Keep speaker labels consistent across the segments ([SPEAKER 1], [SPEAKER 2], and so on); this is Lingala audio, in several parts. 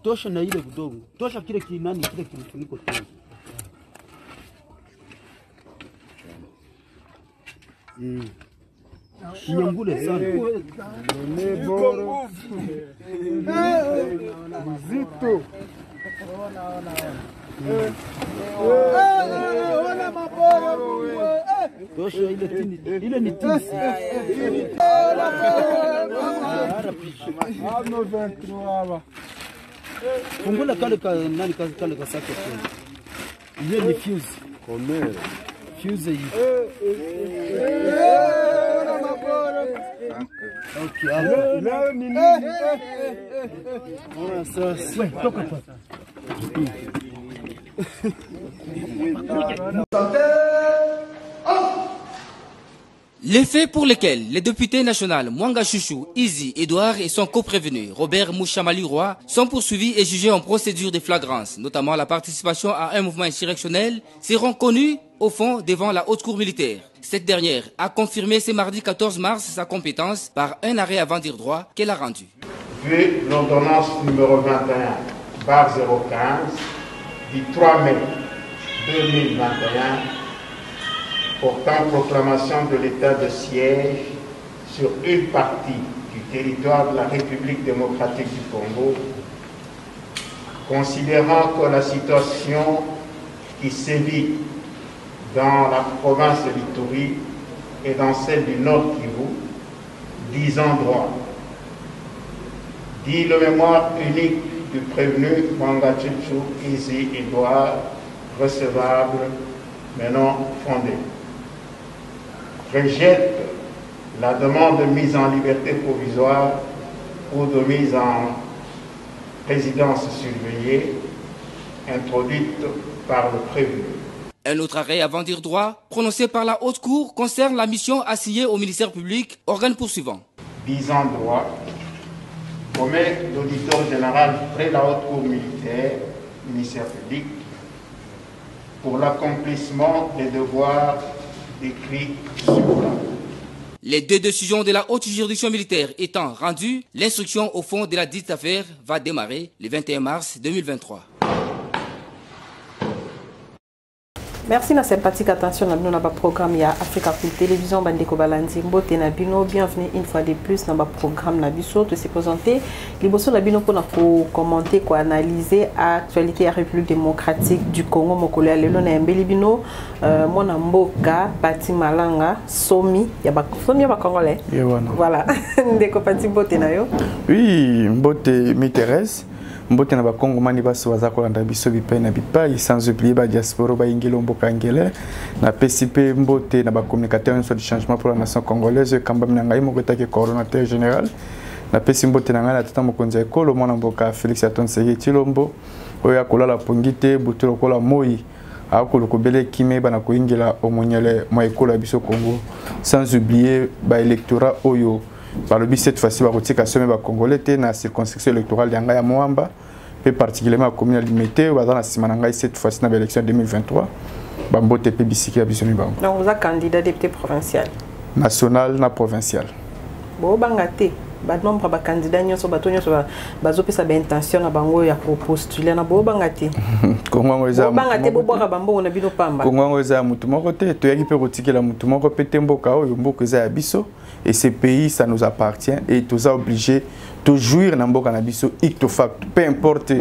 [SPEAKER 1] Tosha na ile kidogo. Tosha kile kinani kile kifuniko tu. Nyangule sana.
[SPEAKER 2] Zito. Ona maboro.
[SPEAKER 1] Tosha ile ni tisi. Fungula kale ka nani kale ka sake tu. Ile ni fuse.
[SPEAKER 2] Komera.
[SPEAKER 1] Fuse hii. Okay,
[SPEAKER 2] Leo ni nini?
[SPEAKER 1] Ona sasa. Wewe toka hapa.
[SPEAKER 3] Les faits pour lesquels les députés nationaux Mwanga Chouchou, Izi, Edouard et son coprévenu Robert Mouchamali-Roy sont poursuivis et jugés en procédure de flagrance, notamment la participation à un mouvement insurrectionnel, seront connus au fond devant la haute cour militaire. Cette dernière a confirmé ce mardi 14 mars sa compétence par un arrêt avant dire droit qu'elle a rendu.
[SPEAKER 4] Puis l'ordonnance numéro 21/015 du 3 mai 2021 portant proclamation de l'état de siège sur une partie du territoire de la République démocratique du Congo, considérant que la situation qui sévit dans la province de l'Ituri et dans celle du Nord Kivu, 10 endroits, dit le mémoire unique du prévenu Mwanga Chouchou, Izi, Edouard, recevable, mais non fondé. Rejette la demande de mise en liberté provisoire ou de mise en résidence surveillée introduite par le prévenu.
[SPEAKER 3] Un autre arrêt avant dire droit, prononcé par la haute cour, concerne la mission assignée au ministère public, organe poursuivant.
[SPEAKER 4] 10 endroits, commet l'auditeur général près la haute cour militaire, ministère public, pour l'accomplissement des devoirs décrits sur-là.
[SPEAKER 3] Les deux décisions de la haute juridiction militaire étant rendues, l'instruction au fond de la dite affaire va démarrer le 21 mars 2023.
[SPEAKER 5] Merci na sympathique attention na bino na ba programme ya Africa Cool Télévision bandeko balandi mbote na bino bienvenue une fois de plus na ba programme na biso to se présenter liboso na bino pour na commenter ko analyser actualité ya République démocratique du Congo mokolo ya lelo na mbeli bino mona mboka Pati Malanga somi ya ba congolais voilà ndeko Pati mbote na yo
[SPEAKER 6] oui mbote m'intéresse mbote na bakongo mani baso baza kolanda biso bipai na bipai sans oublier ba diaspora ba ingelo mboka ngele na PCP mbote na ba communicateur sur le changement pour la nation congolaise kamba mnangai moko take coordonnateur général na pesi mbote na ngana na tata mokonzi ekolo mwana mboka Félix Atonseye Chilombo oya kolala pongite butelo kola moi akolo kobele kime bana koingela omonyele mo ekolo biso Congo sans oublier ba électorat oyo par le but cette fois-ci va retirer sommet ba congolais té na circonscription électorale yanga ya Moamba et particulièrement la commune limité va dans la simananga cette fois-ci na élection 2023 ba mbote pe bisiki ya bisoni ba.
[SPEAKER 5] Donc vous êtes candidat député provincial
[SPEAKER 6] national na provincial
[SPEAKER 5] bo bangate ba nombre ba candidat nyonso bato nyonso bazopesa ba intention na bango ya postuler na bo bangate
[SPEAKER 6] kongo ngoza
[SPEAKER 5] bangate bo boka bambo na bino pamba
[SPEAKER 6] kongo ngoza mutu moko te to yaki pe kotikela mutu moko pe temboka oyo mboka za ya biso. Et ce pays, ça nous appartient et tous a obligé de jouir dans le cannabis. Peu importe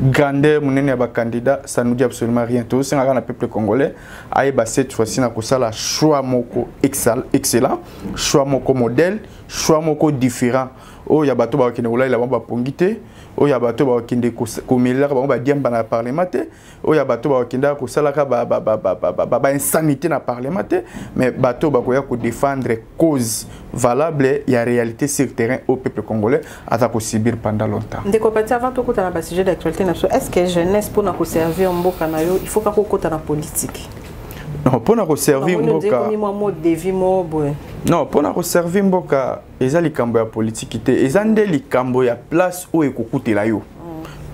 [SPEAKER 6] grandeur, mon candidat, ça nous dit absolument rien. Tous c'est un peuple congolais. Aïe, cette fois-ci, na kosala choix moko excellent, choix moko modèle, choix moko différent. Oh, ya bato ba kende ola la ba pongité. Oh, ya bato ba kende komela ba diamba na parlement te. Oh, ya bato ba kende ko sala ka ba insanité na parlement te. Mais bato ba koya ko défendre cause valable ya réalité sur terrain au peuple congolais ata ko subir pendant longtemps.
[SPEAKER 5] Ndeko pati avant to kota na ba sujet d'actualité na so est-ce que jeunesse pour na ko servir mboka na yo il faut ka ko kota na politique.
[SPEAKER 6] Non, pour nous servir mboka. Non, pour nous servir mboka, eza likambo ya politique te, eza nde likambo ya place o ekokutela yo.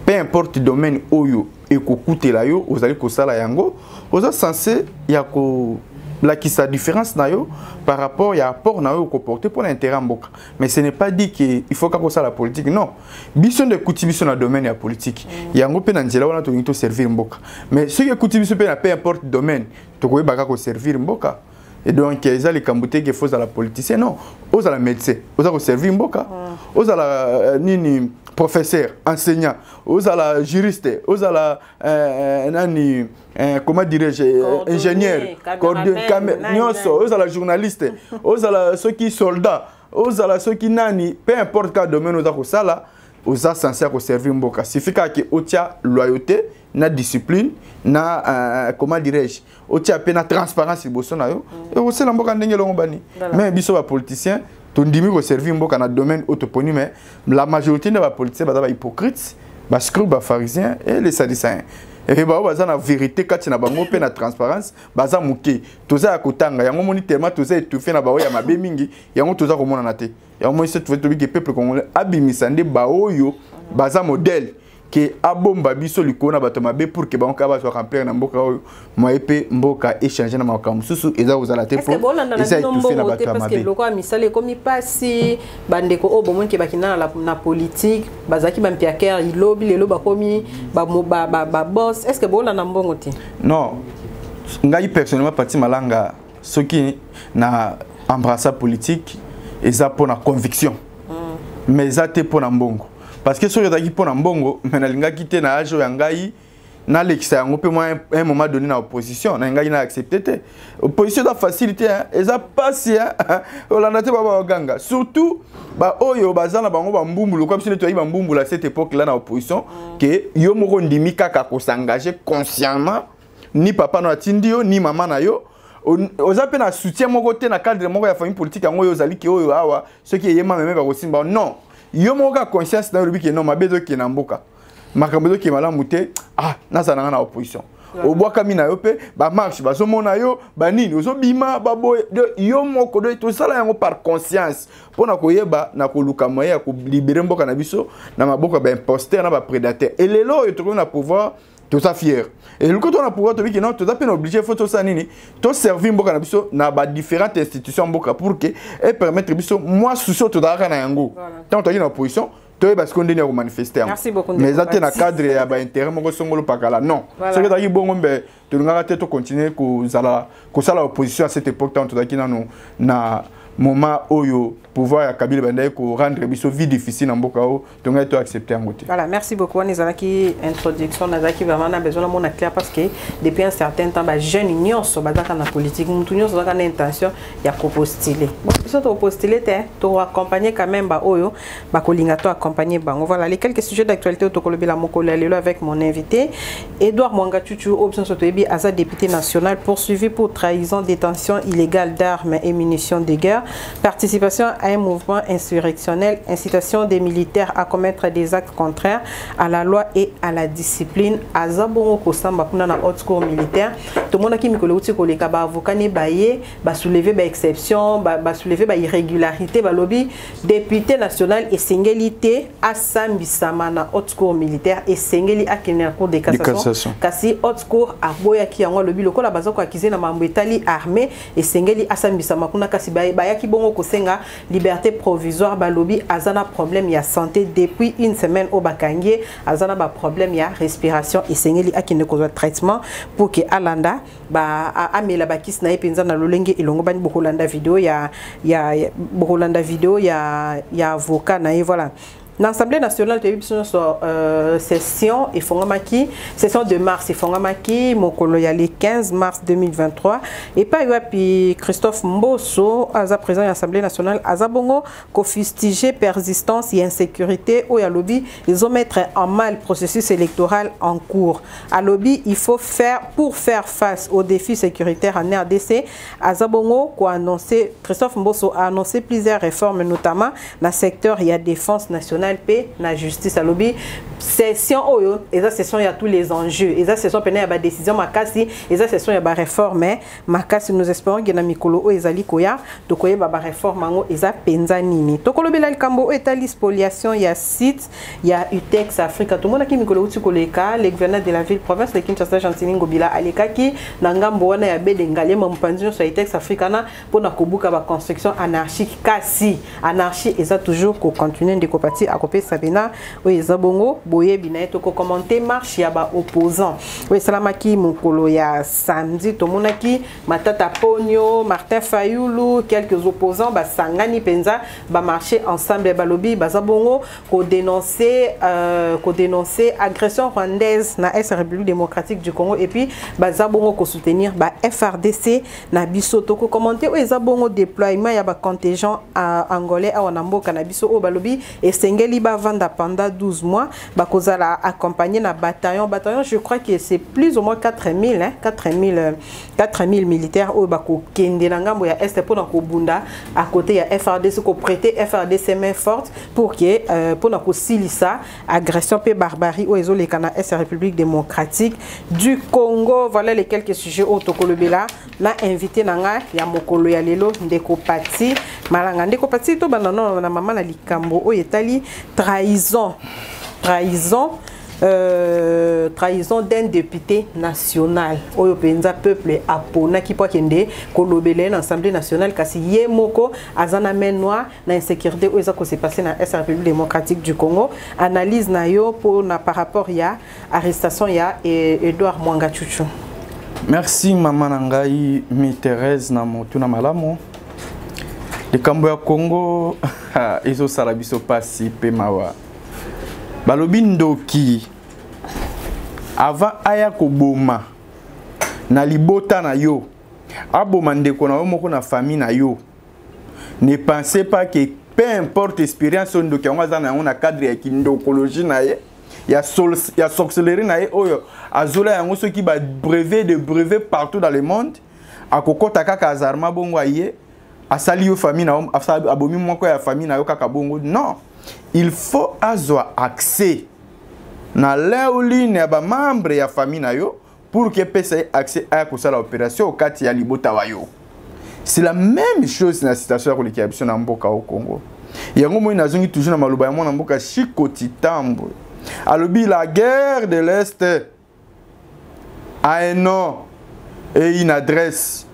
[SPEAKER 6] Peu importe domaine oyo ekokutela yo, ozali kosala yango, oza censé ya ko la qui sa différence nayo par rapport à rapport nayo comporté pour l'intérêt mboka. Mais ce n'est pas dit qu'il faut qu'on ça la politique. Non. Bison de coutumes dans le domaine de la politique. Il y a un peu d'angela on a tout servir mboka. Mais ce que coutumes peu importe le domaine, tu peux pas servir mboka. Et donc, il y a les camboutés qui font dans la politicien. Non, aux à la médecin, aux à la servir mboka, aux à la nini professeur, enseignant, aux à la juriste, aux à la nani comment dirais-je, ingénieur, aux à la journaliste, aux à la ceux qui soldats, aux à la ceux qui nani, peu importe quel domaine aux à ça là, aux à censés servir mboka. Suffit qu'il y ait loyauté, na discipline, na comment dirais-je, il y a une transparence et aussi la mboka ndenge longo bani. Mais biso ba politicien, ton dimi ko servir mboka na domaine autopony mais la majorité des politiciens ba hypocrites, ba scrupes, ba pharisiens et les sadducéens. Et bah baza na vérité quand na bango pe na transparence, baza muke. Toza ya kotanga, yango moni tellement toza étouffé na ba ya mabe mingi, yango toza ko mona na te. Yango mo cette fois to bi que peuple congolais abimisande ba oyo baza modèle. Que abomba biso likona bato mabe pour que banka ba so remplir na mboka oyo moyepe mboka échanger na makambo susu eza ozala te pour eza étouffer na bato mabe
[SPEAKER 5] parce que loko misale komi pasi bandeko o bomon ke bakina na politique bazaki ba mpiaker ilobi lelo bakomi ba boss est-ce que bona na mbongo te
[SPEAKER 6] non ngai personnellement parti malanga soki na embrasser politique eza pour na conviction mais eza te pour na mbongo. Parce que si on est pour Mbongo, mais on a quitté na âge yangai na l'exa on peut un moment donné na opposition, na yangai na accepté. Opposition da facilité et ça passe on l'a naté baba ganga. Surtout ba oyo bazana bango ba mbumbu comme si tu as ba mbumbu à cette époque là na opposition que yo moko ndimi kaka ko s'engager consciemment ni papa na tindio ni maman na yo. Aux appels à soutien mon côté na cadre mon ya famille politique ngo yo zali ki oyo awa ce qui est même ba ko simba non. Yo moka conscience na rubi ke non mabezo ke na mboka makambezo ke malamu te ah naza na opposition obwaka mina yo pe ba marche ba so mona yo ba nini ozo bima ba boy yo moko do to sala yango par conscience pona koyeba na koluka moyen ya ko libérer mboka na biso na maboko ba imposteur na ba prédateur et lelo yo to na pouvoir tout ça fier et le côté on a pouvoir to bi que non tout ça peine obligé faut to ça nini to servir mboka na biso na ba différentes institutions mboka pour que et permettre biso moi sous to dara na yango tant to na opposition to parce qu'on donnait au manifester mais ça na cadre ya ba intérêt moko songolo pakala non c'est que daki bongo mbe to ngaka te to continuer ko sala opposition à cette époque tant to daki na moment oyo pouvoir ya Kabila Bandaye ko rendre biso vie difficile en mboka o donc to accepter en côté.
[SPEAKER 5] Voilà, merci beaucoup Nizalaki introduction Nazaki vraiment on a besoin de mon clair parce que depuis un certain temps ba jeune union so bazaka na politique mutu union so bazaka na intention ya postuler. Bon, so to postuler te to accompagner quand même ba oyo ba kolinga to accompagner bango. Voilà les quelques sujets d'actualité to kolobi la mokolo lelo avec mon invité Edouard Mwanga Chuchu option so to ebi asa député national poursuivi pour trahison, détention illégale d'armes et munitions de guerre, participation à un mouvement insurrectionnel, incitation des militaires à commettre des actes contraires à la loi et à la discipline. Azabongo Kosamba kuna na haute cour militaire. Tout le monde qui mikolo uti koleka ba avocat ne baye, ba soulever ba exception, ba soulever ba irrégularité, ba lobby député national et singélité à Sambisama na haute cour militaire et singeli à kena cour de cassation. Kasi haute cour a boya ki yango lobby lokola bazako akize na mambo etali armée et singeli à Sambisama kuna kasi ba ki bongo kosenga liberté provisoire balobi azana problème ya santé depuis une semaine au bakangie azana ba problème ya respiration et sengeli akine ko traitement pour que alanda ba amela bakis na epenza na lolenge ilongo bani bokolanda vidéo ya avocat na et voilà. L'Assemblée nationale de session et Fongamaki, session de mars et Fongamaki, Mokolo ya le 15 mars 2023 et pas puis Christophe Mbosso à présent à l'Assemblée nationale à Zabongo ko fustiger persistance et insécurité au lobby ils ont mettre en mal le processus électoral en cours. À lobby il faut faire pour faire face aux défis sécuritaires en RDC. À Zabongo ko annoncé Christophe Mbosso a annoncé plusieurs réformes notamment dans le secteur il y a défense nationale nationale paix na justice alobi session oyo eza session ya tous les enjeux eza session pena ya ba décision makasi eza session ya ba réforme makasi nous espérons que na mikolo oyo ezali koya tokoye ba réforme ngo eza penza nini tokolobela likambo etali spoliation ya site ya UTEX Africa tout monde ki mikolo uti koleka le gouverneur de la ville province de Kinshasa Gentini Ngobila alekaki na ngambo wana ya bedengale mampanzi so UTEX Africa na pona kobuka ba construction anarchique kasi anarchie eza toujours ko continuer de kopati akopesa bena oyo eza bongo boye bina to ko commenter marche ya ba opposant oyo salamaki mokolo ya samedi to monaki Matata Ponyo Martin Fayulu quelques opposants ba sangani penza ba marcher ensemble balobi baza bongo ko dénoncer agression rwandaise na République démocratique du Congo et puis baza bongo ko soutenir ba FRDC na biso to ko commenter oyo eza bongo déploiement ya ba contingent angolais a wanamboka na biso o balobi esengeli ba vanda pendant 12 mois ba kozala accompagné na bataillon je crois que c'est plus ou moins 4000 hein 4000 militaires au bako kende na ngambo ya est pour na ko bunda à côté ya FRDC ko prêter FRDC main forte pour que pour na ko silisa agression pe barbarie o ezole kana est République démocratique du Congo. Voilà les quelques sujets au tokolobela na invité nanga ya mokolo ya lelo ndeko pati malanga ndeko pati to banano na mama na likambo o etali trahison d'un député national oyo penza peuple apona ki po kende kolobele na assemblée nationale kasi ye moko azana menwa na insécurité oyo za ko se passer na République démocratique du Congo. Analyse na yo pour na par rapport ya arrestation ya Edouard Mwanga Chuchu.
[SPEAKER 6] Merci maman nangai mi Thérèse na motuna malamo likambo ya Congo ezo sala biso pasi pe mawa balobi ndoki avant aya koboma na libota na yo aboma ndeko na yo moko na famille na yo ne pensez pas que peu importe expérience ndoki yango aza na yango na cadre ya kindokologie na ye ya sorcellerie na ye oyo azola yango soki ba brevet partout dans le monde akokota kaka azarma bongo aye asali yo famille na abomi moko ya famille na yo kaka bongo non. Il faut avoir accès na leuli ya ba membre ya famille na yo pour que puisse accès à la opération au kati ya libota wa yo. C'est la même chose dans la situation ya kolekabison na mboka au Congo. Yango moi nazongi toujours na maloba ya mona mboka Chikoti Tambo. Alobi la guerre de l'Est a un nom et une adresse.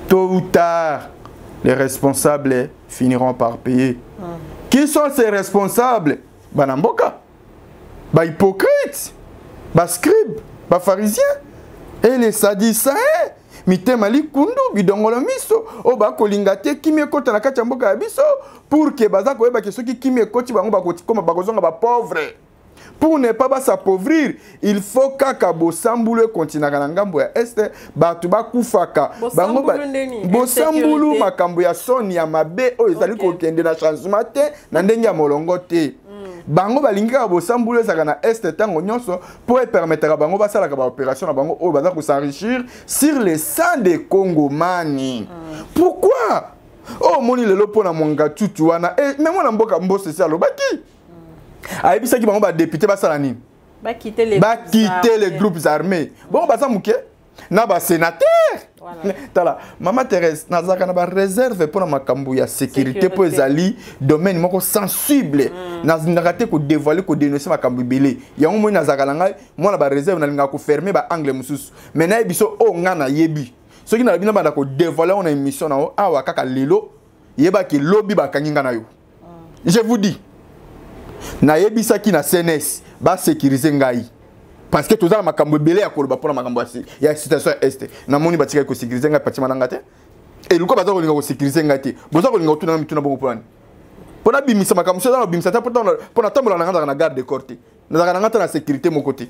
[SPEAKER 6] Tôt ou tard, les responsables finiront par payer. Qui sont ces responsables? Banamboka, ba hypocrites, ba scribes, ba pharisiens et les sadissains. Mitemali kundu bidongolo miso o ba kolingate kimie kota na kati mboka ya biso pour que baza ko yeba ke soki kimie koti bango ba koti koma bakozonga ba pauvre. Pour ne pas s'appauvrir, il faut kaka bosambulu continue na ngambo ya este batu bakufaka bango bosambulu makambo ya soni ya mabe o ezali ko kende na changement te na ndenge ya molongo te. Bango balingaka bosambulu ezaka na este tango nyonso pour permettre bango basala ka ba opération na bango o baza ko s'enrichir sur les sang des Congomani. Pourquoi? Oh moni lelo pona Mwanga Chuchu wana mais moi na mboka mbose c'est alobaki. Aïbisa qui va député Bassalani. Va quitter les groupes armés. Bon, bah ça mouké. Na ba sénateur. Tala. Maman Thérèse, nazaka na ba réserve pour ma kambuya sécurité pour les alliés domaine moko sensible. Nazindakate ko dévoiler ko dénoncer ma kambu belé. Yango mo nazaka nanga moi na ba réserve na linga ko fermer ba angle mususu. Mais na biso o ngana yebi. Soki na bina ba ko dévoiler on a émission na o awa kaka lelo yeba ki lobby ba kanginga na yo. Je vous dis na yebisa ki na CNS ba sécuriser ngai parce que tozala makambo belé ya koloba pona makambo ya situation est na moni batika ko sécuriser ngai patima nanga te et luko baza ko linga ko sécuriser ngai te boza ko linga ko tuna mituna bongo plan pona bimisa makambo so na bimisa ta pona tambola nanga na garde corte na zaka nanga ta na sécurité mon côté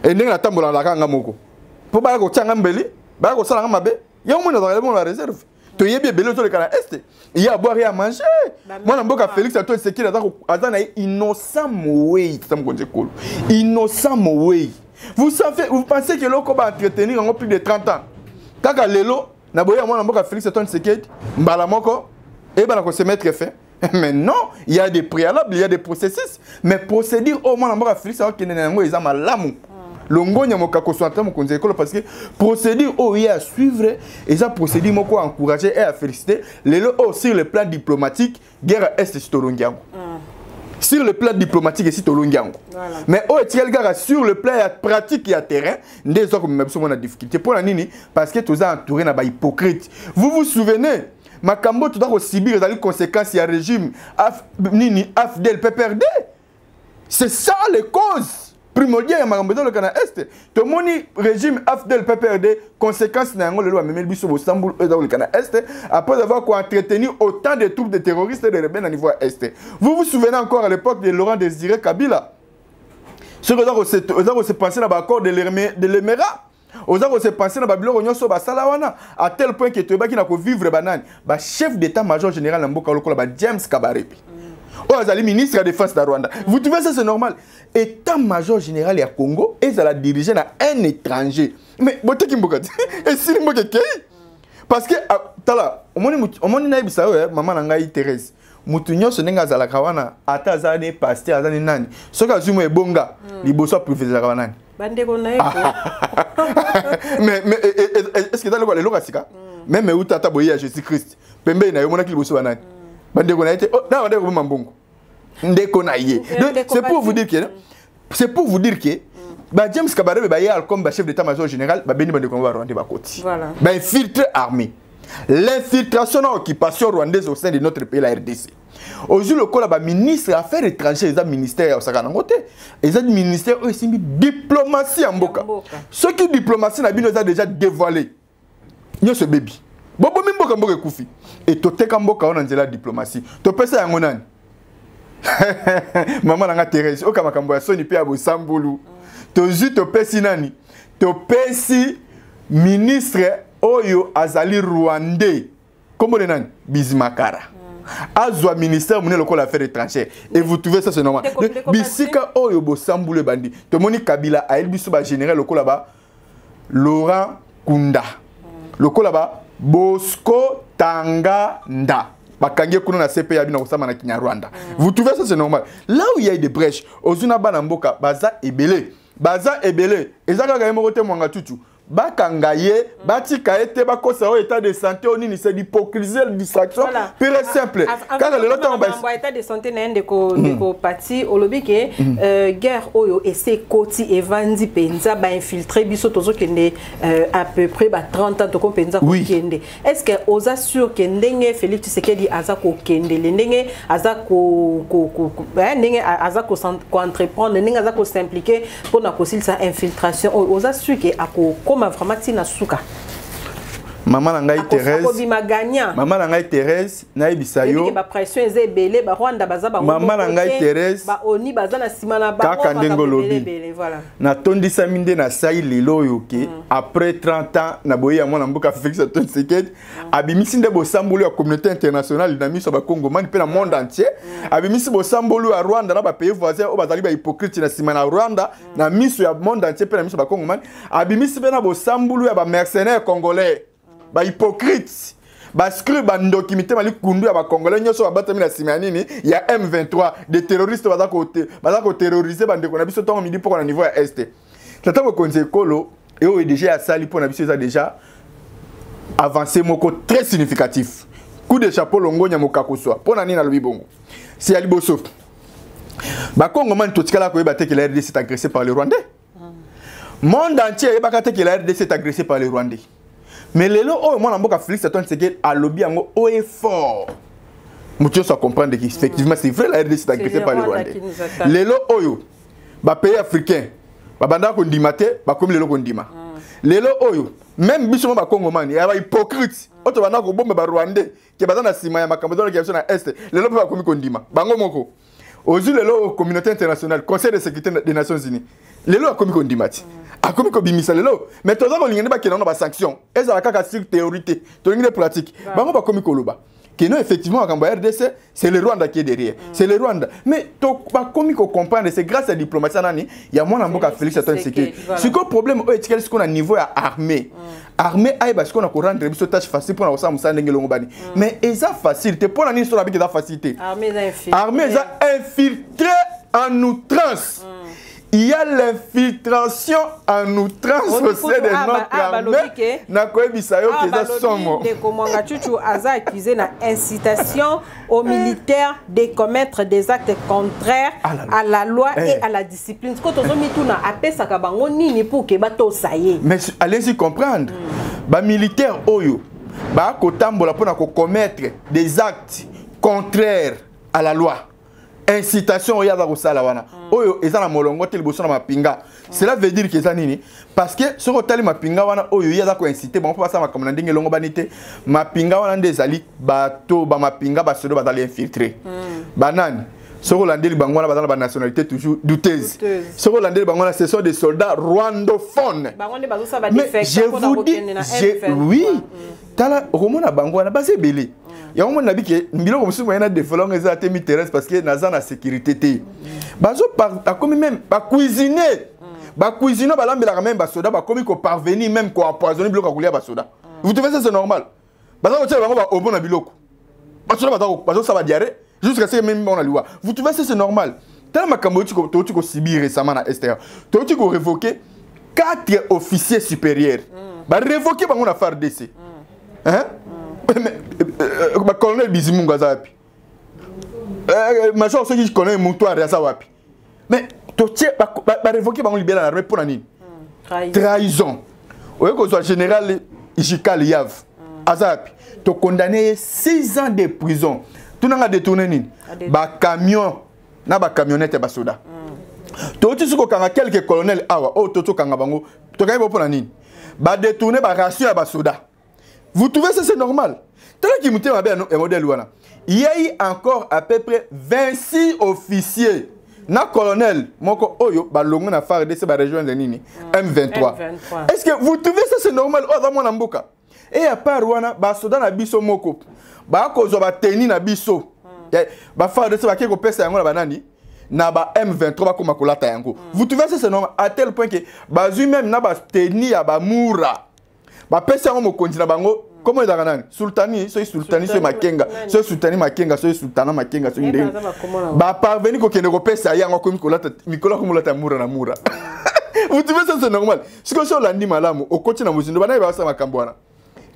[SPEAKER 6] et ndenge na tambola la kanga moko po ba ko tanga mbeli ba ko sala ngama be ya mo na zaka la réserve to yebi belé to le kana est il y a à boire et à manger. Moi, je suis Félix, c'est ce qu'il a innocent moué. Innocent moué. Vous pensez que l'on va entretenir en plus de 30 ans. Quand Lelo, Naboya, moi, je suis Félix, c'est ce qu'il a Mbalamoko, et ben, on se mettre fin. Mais non, il y a des préalables, il y a des processus. Mais procédure au moins, Félix, c'est malamu. Longonya moka kosoanta mo konze école parce que procédure au y à suivre et ça procédure moko encourager et à féliciter les sur le plan diplomatique guerre est stolongiango. Sur le plan diplomatique et stolongiango. Mais au tiel gars sur le plan pratique et terrain des autres comme même on a difficulté pour la nini parce que tous entouré na ba hypocrite. Vous vous souvenez Makambo tout dans Sibir les conséquences il régime nini AFDL PPRD. C'est ça les causes. Primordial dans le Canada Est. Tout le monde régime AFDL PPRD, conséquence n'a pas le même biso au Istanbul dans le Canada Est, après avoir entretenu autant de troupes de terroristes et de rebelles à niveau Est. Vous vous souvenez encore à l'époque de Laurent Désiré Kabila? Ce que vous avez pensé dans l'accord de l'Émirat. Vous avez pensé dans Babylone, à tel point que tu vas vivre banane. Chef d'état-major général Mboka James Kabarebe. Oh, les ministre de la Défense de Rwanda. Vous trouvez ça c'est normal? État-major général à Congo et ça la diriger à un étranger. Mais vous savez et si vous avez parce que tala, au moins na ibisa maman nangai Thérèse. Mutunyo sonenga za la kawana ata zane pasteur azane nani. Soka zumo ebonga liboso professeur kawana.
[SPEAKER 5] Bande ko na
[SPEAKER 6] mais est-ce que dans le loka sika même où tata boye Jésus Christ. Pembe na yo monaki liboso banani. Bande ko na été oh na bande ko mambongo. C'est pour vous dire que James Kabarebe comme chef d'état-major général infiltré armée. L'infiltration dans l'occupation rwandaise au sein de notre pays, la RDC. Aujourd'hui, le ministre des Affaires étrangères, les ministères au Sakanamote, les ministères aussi diplomatie en Boka. Ce qui diplomatie n'a déjà dévoilé. Nous ce bébé. Bobo Mimboka Mboka Koufi. Et tout est comme Boka on a la diplomatie. Tu peux ça en maman nanga Thérèse o kama kambo ya soni pe abo sambulu tozu to pesi nani to pesi ministre oyo azali rwandais comme le nani Bizimakara azwa ministère mune lokola affaires étrangères et vous trouvez ça c'est normal bisika oyo bo sambulu bandi to moni Kabila a elbiso ba général lokola ba Laurent Kunda lokola ba Bosco Tanganda. Vous trouvez ça c'est normal? Là où il y a des brèches, Ozuna Banamboka, Baza Ebele. Baza Ebele. Et ça, quand il y a tutu. Bakangaye, Batika ete, Bakosa, état de santé, on dit c'est l'hypocrisie, la distraction. Pire et simple. Quand le lotto en
[SPEAKER 5] état de santé, n'a de parti, au lobby que guerre oyo et ses côtés et vandi penza ba infiltré biso tozo kende à peu près 30 ans to ko penza ko kende. Est-ce que osa sûr que ndenge Félix Tshisekedi aza ko kende le ndenge aza ko ndenge aza ko entreprendre ndenge aza ko s'impliquer pour na possible sa infiltration osa sûr que ako vraiment tina suka.
[SPEAKER 6] Maman nangai Thérèse. Maman nangai Thérèse na ibisayo.
[SPEAKER 5] Ba pression ezebele ba Rwanda baza ba.
[SPEAKER 6] Maman nangai Thérèse.
[SPEAKER 5] Ba oni baza na simana ba.
[SPEAKER 6] Kaka ndengo lobi.
[SPEAKER 5] Voilà.
[SPEAKER 6] Na tondisa minde na sai lelo yoke après 30 ans na boya mwana mboka Félix Tshisekedi abimisi nde bo sambolo ya communauté internationale na miso ba Congo man pe na monde entier. Abimisi bo sambolo ya Rwanda na ba pays voisins o bazali ba hypocrite na simana Rwanda na miso ya monde entier pe na miso ba Congo man. Abimisi pe na bo sambolo ya ba mercenaires congolais. Ba hypocrite bascrit bandokimité mali kundu ya ba congolais nyoso ba batami na simanini ya M23 des terroristes baza ko terroriser bandeko na biso tongo midi pour na niveau ya est tata ko konse kolo et o déjà ya sali pour na biso ça déjà avancé moko très significatif coup de chapeau longonya mokakoswa pour na nini na lobibongo si ali boso ba Congo man totikala ko ebate que la RDC est agressée par les Rwandais monde entier ebakate que la RDC est agressée par les Rwandais. Mais les lots, moi, je Félix Tshisekedi a lobby haut et fort. Monsieur soit comprendre qu'effectivement, c'est vrai, la RDC est agressée par les Rwandais. Les lots, pays africains, banda kondimate, comme les lots kondima. Les lots, même bisous ma Congo man, il y a hypocrite. Autre banda ko bombe ba Rwandais, qui est basé na sima ya makambo qui est na est. Les lots pas comme kondima. Bango moko. Aujourd'hui, les lots communauté internationale, Conseil de sécurité des Nations Unies. Les lots a comme kondimate. A comme bimisa lelo mais toza ko lingene ba kelana ba sanction eza la kaka sur théorie to lingene pratique bango ba komi koloba que non, effectivement, en RDC, c'est le Rwanda qui est derrière. C'est le Rwanda. Mais comme il faut comprendre, c'est grâce à la diplomatie, il y a moins d'amboka Félix Antoine Tshisekedi. C'est quoi le problème? C'est qu'on a niveau à armée. Armée, parce qu'on a rendre une tâche facile pour nous mais c'est facile. C'est pour la histoire avec la facilité. Armée, est infiltrée en outrance. Il y a l'infiltration en outrance au sein de notre armée.
[SPEAKER 5] Aza accusé d'incitation aux militaires de commettre des actes contraires à la loi et à la discipline.
[SPEAKER 6] Mais allez-y comprendre. Les militaires, ils vont commettre des actes contraires à la loi. Incitation ya za sala wana oyo eza na molongo te liboso na mapinga. Cela veut dire que ça nini parce que ce hôtel mapinga wana oyo ya za ko inciter bon pas ça makamna ndenge longo banité mapinga wana ndezali bato ba mapinga ba sodo bazali infiltrer banani ce Hollandais bango wana bazala ba nationalité toujours douteuse ce Hollandais bango wana ce sont des soldats rwandophones mais je vous dis oui tala romona bango wana basé belé. Il y a un moment que Mbilo comme si moi na développement les athées m'intéresse parce que naza na sécurité. Bazo comme même ba cuisiner balambela quand même ba soda ba comme ko parvenir même ko empoisonner biloko akulia ba soda. Vous trouvez ça c'est normal? Bazo tshela bango ba obo na biloko. Ba soda bazo ça va diarrhée jusqu'à ce que même on a loi. Vous trouvez ça c'est normal? Tellement makambo tu ko subir récemment na extérieur. Tu ko révoquer 4 officiers supérieurs. Ba révoquer bango na FARDC. Hein? Le colonel Bizimunga Zapi. Major ceux qui connaissent Moutoua Reza Wapi. Mais tu as révoqué par libéral l'armée pour l'année. Trahison. Oui, que soit général Ijikal Yav. Azapi. Tu as condamné 6 ans de prison. Tu n'as pas détourné ni. Ba camion. Na ba camionnette ba soda. Tu as dit que quelques colonels awa. Oh, tu as kanga bango. Tu as pour l'année. Ba détourné ba ration ba soda. Vous trouvez ça c'est normal? Il y a eu encore à peu près 26 officiers. Na colonel, moko oyo balongo na FARDC ba rejoindre nini M23. Est-ce que vous trouvez ça c'est normal? Oh dans mon mboka. Et à part wana ba soda na biso moko. Ba ko zo ba teni na biso. Ba FARDC ba keko pesa yango na banani na ba M23 ba ko makolata yango. Vous trouvez ça c'est normal à tel point que ba zu même na ba teni ya ba mura. Ba pesa yango mo kontina bango. Comment est-ce que Sultani, c'est Sultani, c'est Makenga, c'est Sultani Makenga, c'est Sultana Makenga, c'est une bah parvenir qu'au Kénéropé, ça y a encore Nicolas Kumulata Moura Namoura. Vous trouvez ça c'est normal? Ce que sur l'andi malam, au côté de Mouzindo, il va s'en Kambouana.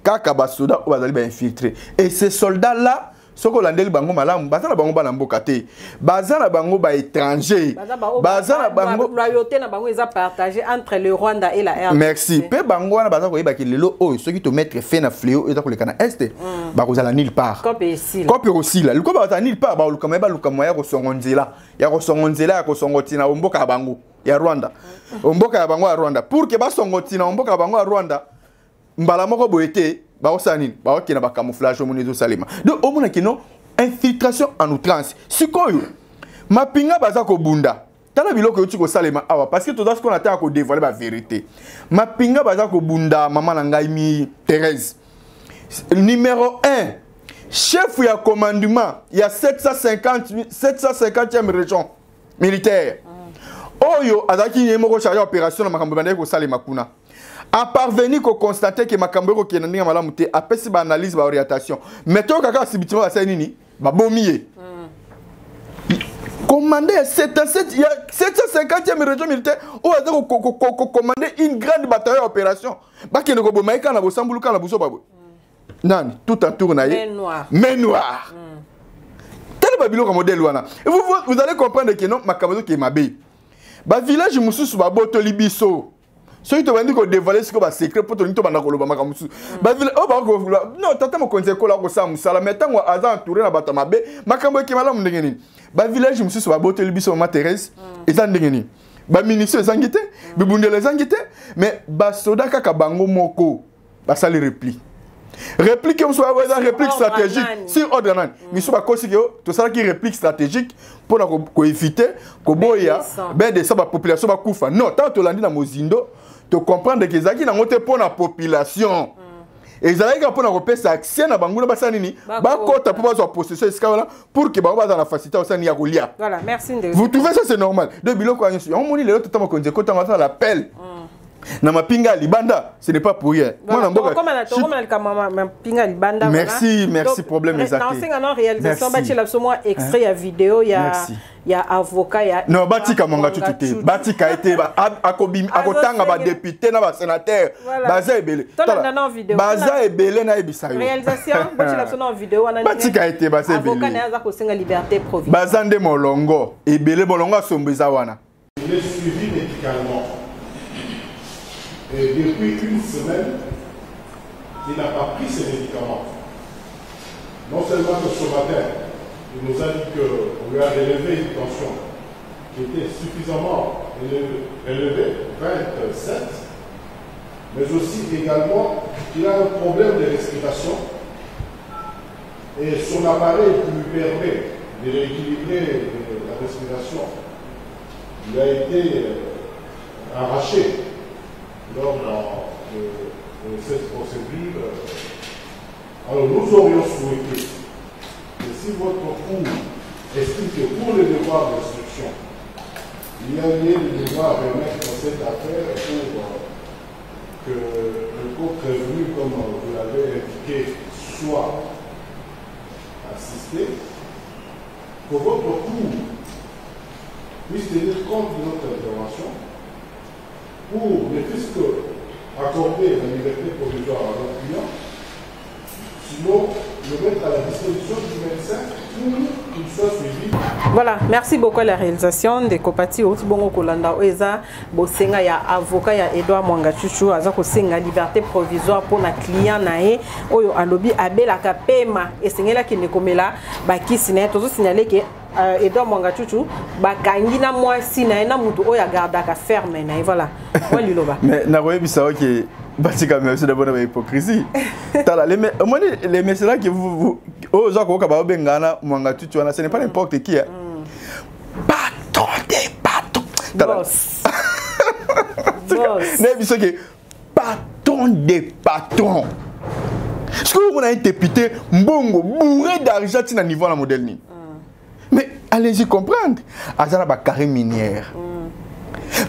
[SPEAKER 6] Kaka Basoda, on va aller infiltrer. Et ces soldats-là, ce que l'andi bango malam, bazana bango banambokate, bazana bango ba étranger, bazana bango
[SPEAKER 5] loyauté na bango est partagée entre le Rwanda et la RDC.
[SPEAKER 6] Merci. Pe bango na bazana ko yeba ki lelo oyo ceux qui te mettre fin na fléau et ta ko le kana est ba ko zala nulle part. Copie aussi là. Le ko ba ta nulle part ba lu kama ba lu kama ya ko songonzela. Ya ko songonzela ya ko songotina omboka bango ya Rwanda. Omboka ya bango ya Rwanda. Pour que ba songotina omboka bango ya Rwanda mbala moko boete ba osanine ba okina ba camouflage au monezo salema. Donc au mona kino infiltration en outrance. Sikoyo mapinga baza ko bunda. Tala biloko yoti ko salema awa parce que tout ce qu'on attend ko dévoiler la vérité. Mapinga baza ko bunda maman na ngai mi Thérèse. Numéro 1 chef ya commandement il y a 750e région militaire. Oyo azaki yemoko chargé opération na makambo bande ko salema kuna. À parvenir qu'on constate que Makambero qui est dans la montée, après si analyse ba orientation. Mettons kaka sibitima ba nini ba bomier. Commander il y a 750e région militaire où a commander une grande bataille d'opération. Ba ke ngo bomaika na bosambuluka na buso babo. Nani tout en tour na ye. Mais noir. Tel babilo comme modèle wana. Et vous allez comprendre que non Makambero qui est mabé. Ba village mususu ba botoli biso. Ceux qui te vendent qu'on dévoile ce que va secret pour te dire que banda koloba makamusu. Ba oh ba ko non tata mo konse ko la ko sa musala metango aza entouré na bata mabe makambo ki mala ndenge nini. Ba village musu so ba bote libiso ma Thérèse eza ndenge nini. Ba ministre ezangite, bibundele ezangite mais ba soda kaka bango moko ba sali repli. Réplique comme soit réplique stratégique sur ordre nan. Mais so ba kosi que to sala ki réplique stratégique pour na ko éviter ko boya ben de sa ba population ba kufa. Non, tant to landi na mozindo te comprendre que zaki na moté pour la population ezalaki mpona kopesa accès na bango na basala nini bakota mpo bazwa possession esika wana pour que bango baza na facilité osala nini ya kolia.
[SPEAKER 5] Voilà, merci Ndeko.
[SPEAKER 6] Vous trouvez ça c'est normal? De biloko yango yango moni lelo tata makonzi ekota ngata l'appel na mapinga ya libanda, ce n'est pas pour rien.
[SPEAKER 5] Voilà, merci,
[SPEAKER 6] merci, problème exact.
[SPEAKER 5] Dans ce réalisation, extrait ya vidéo, il y a avocat, il y a
[SPEAKER 6] non, batika manga tututé, batika été akotanga ba député na ba sénateur, baza ebele. Baza ebele na ebisayo.
[SPEAKER 5] Réalisation, batika vidéo wana
[SPEAKER 6] batika été baza ebele.
[SPEAKER 5] Avocat na za ko senga liberté provisoire.
[SPEAKER 6] Baza nde molongo, ebele molongo asombiza wana.
[SPEAKER 7] Il est suivi médicalement. Et depuis une semaine, il n'a pas pris ses médicaments. Non seulement que ce matin, il nous a dit qu'on lui a relevé une tension qui était suffisamment élevée, 27, mais aussi également qu'il a un problème de respiration et son appareil qui lui permet de rééquilibrer la respiration, il a été arraché lors de cette procédure. Alors nous aurions souhaité que si votre cour estime que pour le devoir d'instruction, il y a lieu de devoir remettre cette affaire pour que le cours prévenu, comme vous l'avez indiqué, soit assisté, que votre cour puisse tenir compte de notre intervention pour ne plus accorder la liberté provisoire à notre client, sinon le mettre à la disposition du médecin pour qu'il soit suivi.
[SPEAKER 5] Voilà, merci beaucoup à la réalisation de Kopati Otibongo Kolanda Oeza, Bosenga ya avocat ya Edouard Mwangachuchu, Azako Senga liberté provisoire pour na client nae, Oyo Alobi Abela Kapema, et Sengela qui ne komela, Baki Sine, toujours signalé que Edouard Mwangachuchu bakangi na mwasi na ena mutu oya gardaka ferme na voilà moi liloba
[SPEAKER 6] mais na roye bisawo ki batika même c'est d'abord une hypocrisie tala les messages que vous aux gens ko ba bengana Mwangachuchu wana ce n'est pas n'importe qui patron des patrons
[SPEAKER 5] boss
[SPEAKER 6] ne biso que patron des patrons est-ce que vous avez un député mbongo bourré d'argent na niveau na modèle ni. Mais allez-y comprendre. Azana ba carré minière.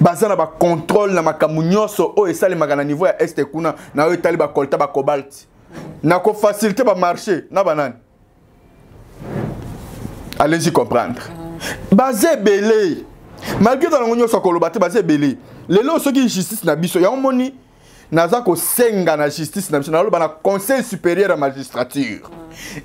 [SPEAKER 6] Bazana ba contrôle na makamunyoso o esale magana niveau ya este kuna na o etali ba colta ba cobalt. Na ko faciliter ba marché na banane. Allez-y comprendre. Bazé belé. Malgré dans ngonyoso ko lobate bazé belé. Lelo soki justice na biso ya omoni naza ko senga na justice na biso na loba na conseil supérieur à magistrature.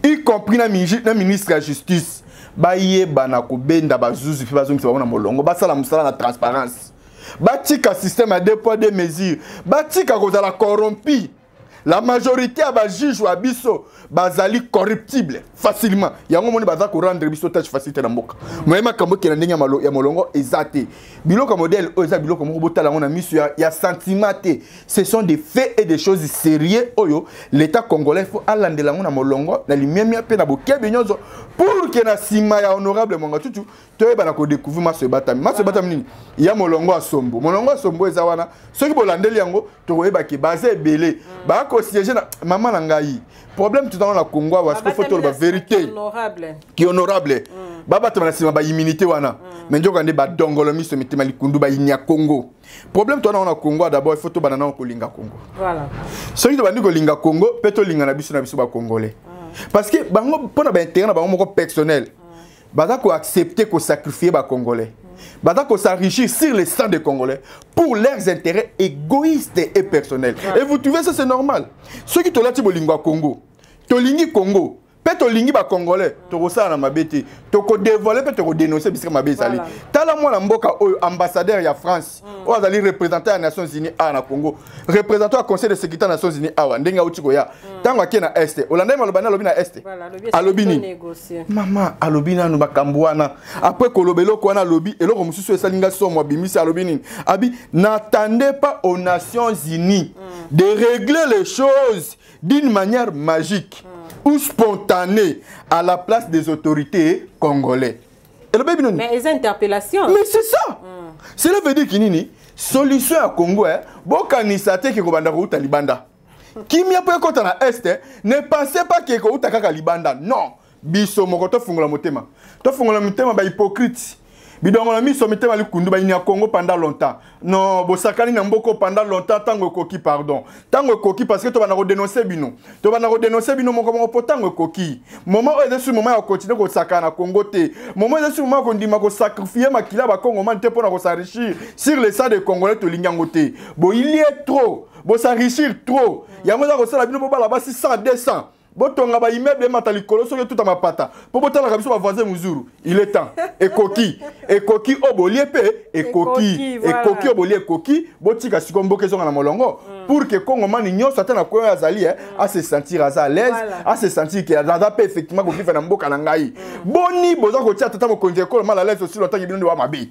[SPEAKER 6] Y compris na ministre de la justice. Baye bana ko benda bazuzu fi bazongi ba na molongo basala musala na transparence batika système à deux poids deux mesures batika ko za la corrompu la majorité à ba juge wa biso bazali corruptible facilement yango moni baza ko rendre biso tâche facilité na mboka moyema kambo ke na ndenge ya molongo ezate biloko modèle oza biloko moko botala ngona misu ya sentimenté ce sont des faits et des choses sérieux oyo l'état congolais faut alandela ngona molongo na limemia pe na bokebe nyonzo pour que na sima ya honorable Mwangachuchu toyeba na ko découvrir maso batami nini ya molongo asombo eza wana soki bolandeli yango tokoyeba ke basé belé ba ko siéger na maman na ngai problème tout dans la Congo parce que faut dire la vérité qui honorable baba to na sima ba immunité wana mais njoka nde ba dongolo miso mitima likundu ba inya Congo problème to na Congo d'abord il faut to banana ko linga Congo
[SPEAKER 5] voilà
[SPEAKER 6] soki to bandi ko linga Congo peto linga na biso ba congolais parce que bango pona ba intérêt na bango moko personnel baza ko accepter ko sacrifier ba congolais baza ko s'enrichir sur les sang des Congolais pour leurs intérêts égoïstes et personnels. Et vous trouvez ça c'est normal? Ceux qui te lati bolingo Congo, tolingi Congo, pe tolingi ba Congolais, to rosala na mabete, to ko dévoiler pe to ko dénoncer bisika mabe sali. Tala moi na mboka ambassadeur ya France, o azali représentant des Nations Unies na Congo, représentant au Conseil de sécurité des Nations Unies awa ndenga utiko ya. Tango akena Est, Hollande malobana lobina Est. Alobini. Maman alobina no bakambwana. Après kolobelo ko na lobi eloko mususu esalinga somo bimisi alobini. Abi n'attendez pas aux Nations Unies de régler les choses d'une manière magique ou spontanée à la place des autorités congolais.
[SPEAKER 5] Mais les interpellations.
[SPEAKER 6] Mais c'est ça. Cela veut dire qu'il y a une solution à Congo. Bokanisa te ki kobanda ko talibanda. kimia po ekota na est ne pensez pas que ko utakaka libanda non biso moko to fungola motema ba hypocrite bidongo na miso mitema likundu ba inia Congo pendant longtemps non bosakani na mboko pendant longtemps tango koki pardon tango koki parce que to bana ko dénoncer bino moko po tango koki moment o ezesu moment ya continuer ko sakana na Congo te moment ezesu moment ko ndima ko sacrifier makila ba Congo man te pona ko s'enrichir sur les sang des Congolais to lingango te bo il y est trop bo s'enrichir trop ya moza ko sala bino bo bala ba 600 200 botonga ba immeuble matali koloso ke tout à ma pata po botala ka biso ba voisin muzuru il est temps ekoki obolie pe ekoki obolie ekoki botika sikombo kezonga na molongo pour que Congo mani nyoso atana ko azali à se sentir à l'aise à se sentir que dans pe effectivement ko vivre na mboka na ngai boni boza ko tia tata mo konje ko mal à l'aise aussi longtemps bino wa mabe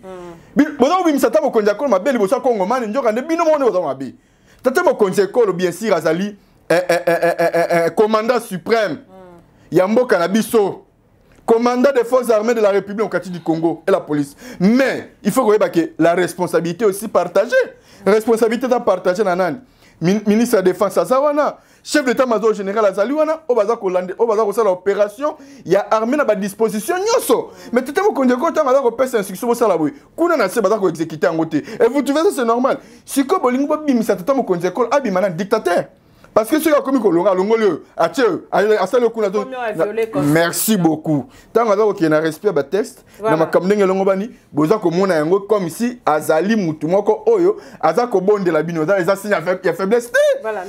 [SPEAKER 6] boza ko bimisa tata mo konje ko mabe libosa Congo mani njoka ne bino mo ne boza mabe tata mo konje ko bien sûr azali commandant suprême Yambo Kanabiso, commandant des forces armées de la République démocratique du Congo et la police. Mais il faut que la responsabilité aussi partagée. Responsabilité à partager nanan. Ministre de la Défense Azawana, chef d'état-major général Azaliwana, au bazar ko la opération, il y a armée à disposition nyoso. Mais tout le monde connaît quand on a ko pèse instruction ça la boui. Kuna na se bazar ko exécuter en côté. Et vous trouvez ça c'est normal. Si ko bolingo bimi ça tout le monde connaît ko abimana dictateur. Parce que ceux qui ont commis merci beaucoup. Tant que vous avez respect à texte, comme ici, Azali Moutoumoko Oyo, Azako Bon de la Binoza, ils ont signé à faiblesse.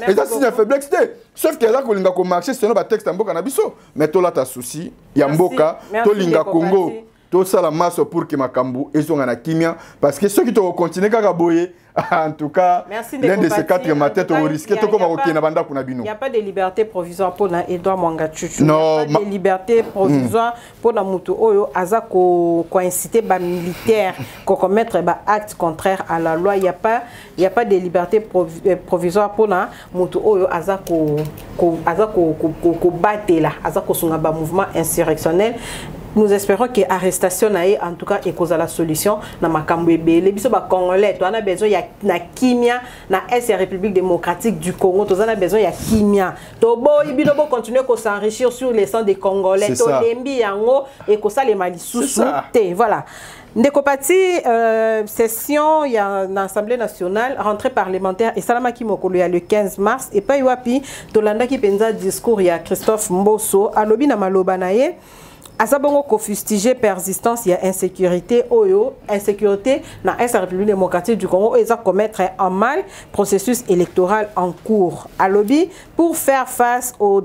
[SPEAKER 6] Ils ont signé à faiblesse. Sauf que Azako Linga ko marché, c'est un texte en Boka Nabiso. Mais toi là, tu as souci, Yamboka, Tolinga Congo. Tout ça la masse pour que Makambu et son anakimia parce que ceux qui te continuent à boyer en tout cas l'un de ces 4 matins au risque de comme il
[SPEAKER 5] n'y a pas de liberté provisoire pour Edouard Mwanga Chuchu. Non, il n'y a pas de liberté provisoire pour la Moutou Oyo Azako ko inciter ba militaire ko commettre ba acte contraire à la loi. Il n'y a pas de liberté provisoire pour la Moutou Oyo Azako ko battre là Azako sunga ba mouvement insurrectionnel. Nous espérons que l'arrestation en tout cas est cause à la solution dans Makambu les biso ba congolais to ana besoin ya na kimia na est République démocratique du Congo to ana besoin ya kimia to bo ibino bo continuer ko s'enrichir sur les sangs des Congolais to lembi yango et ko ça les malisusu te voilà. Ndekopati session il y a l'Assemblée nationale rentrée parlementaire et Salama Kimokolo il y a le 15 mars et pas wapi to landa ki penza discours il y a Christophe Mbosso alobi na maloba na ye Azabongo ko fustigé persistance il y a insécurité insécurité dans la République démocratique du Congo et ça commettre en mal processus électoral en cours à lobby pour faire face aux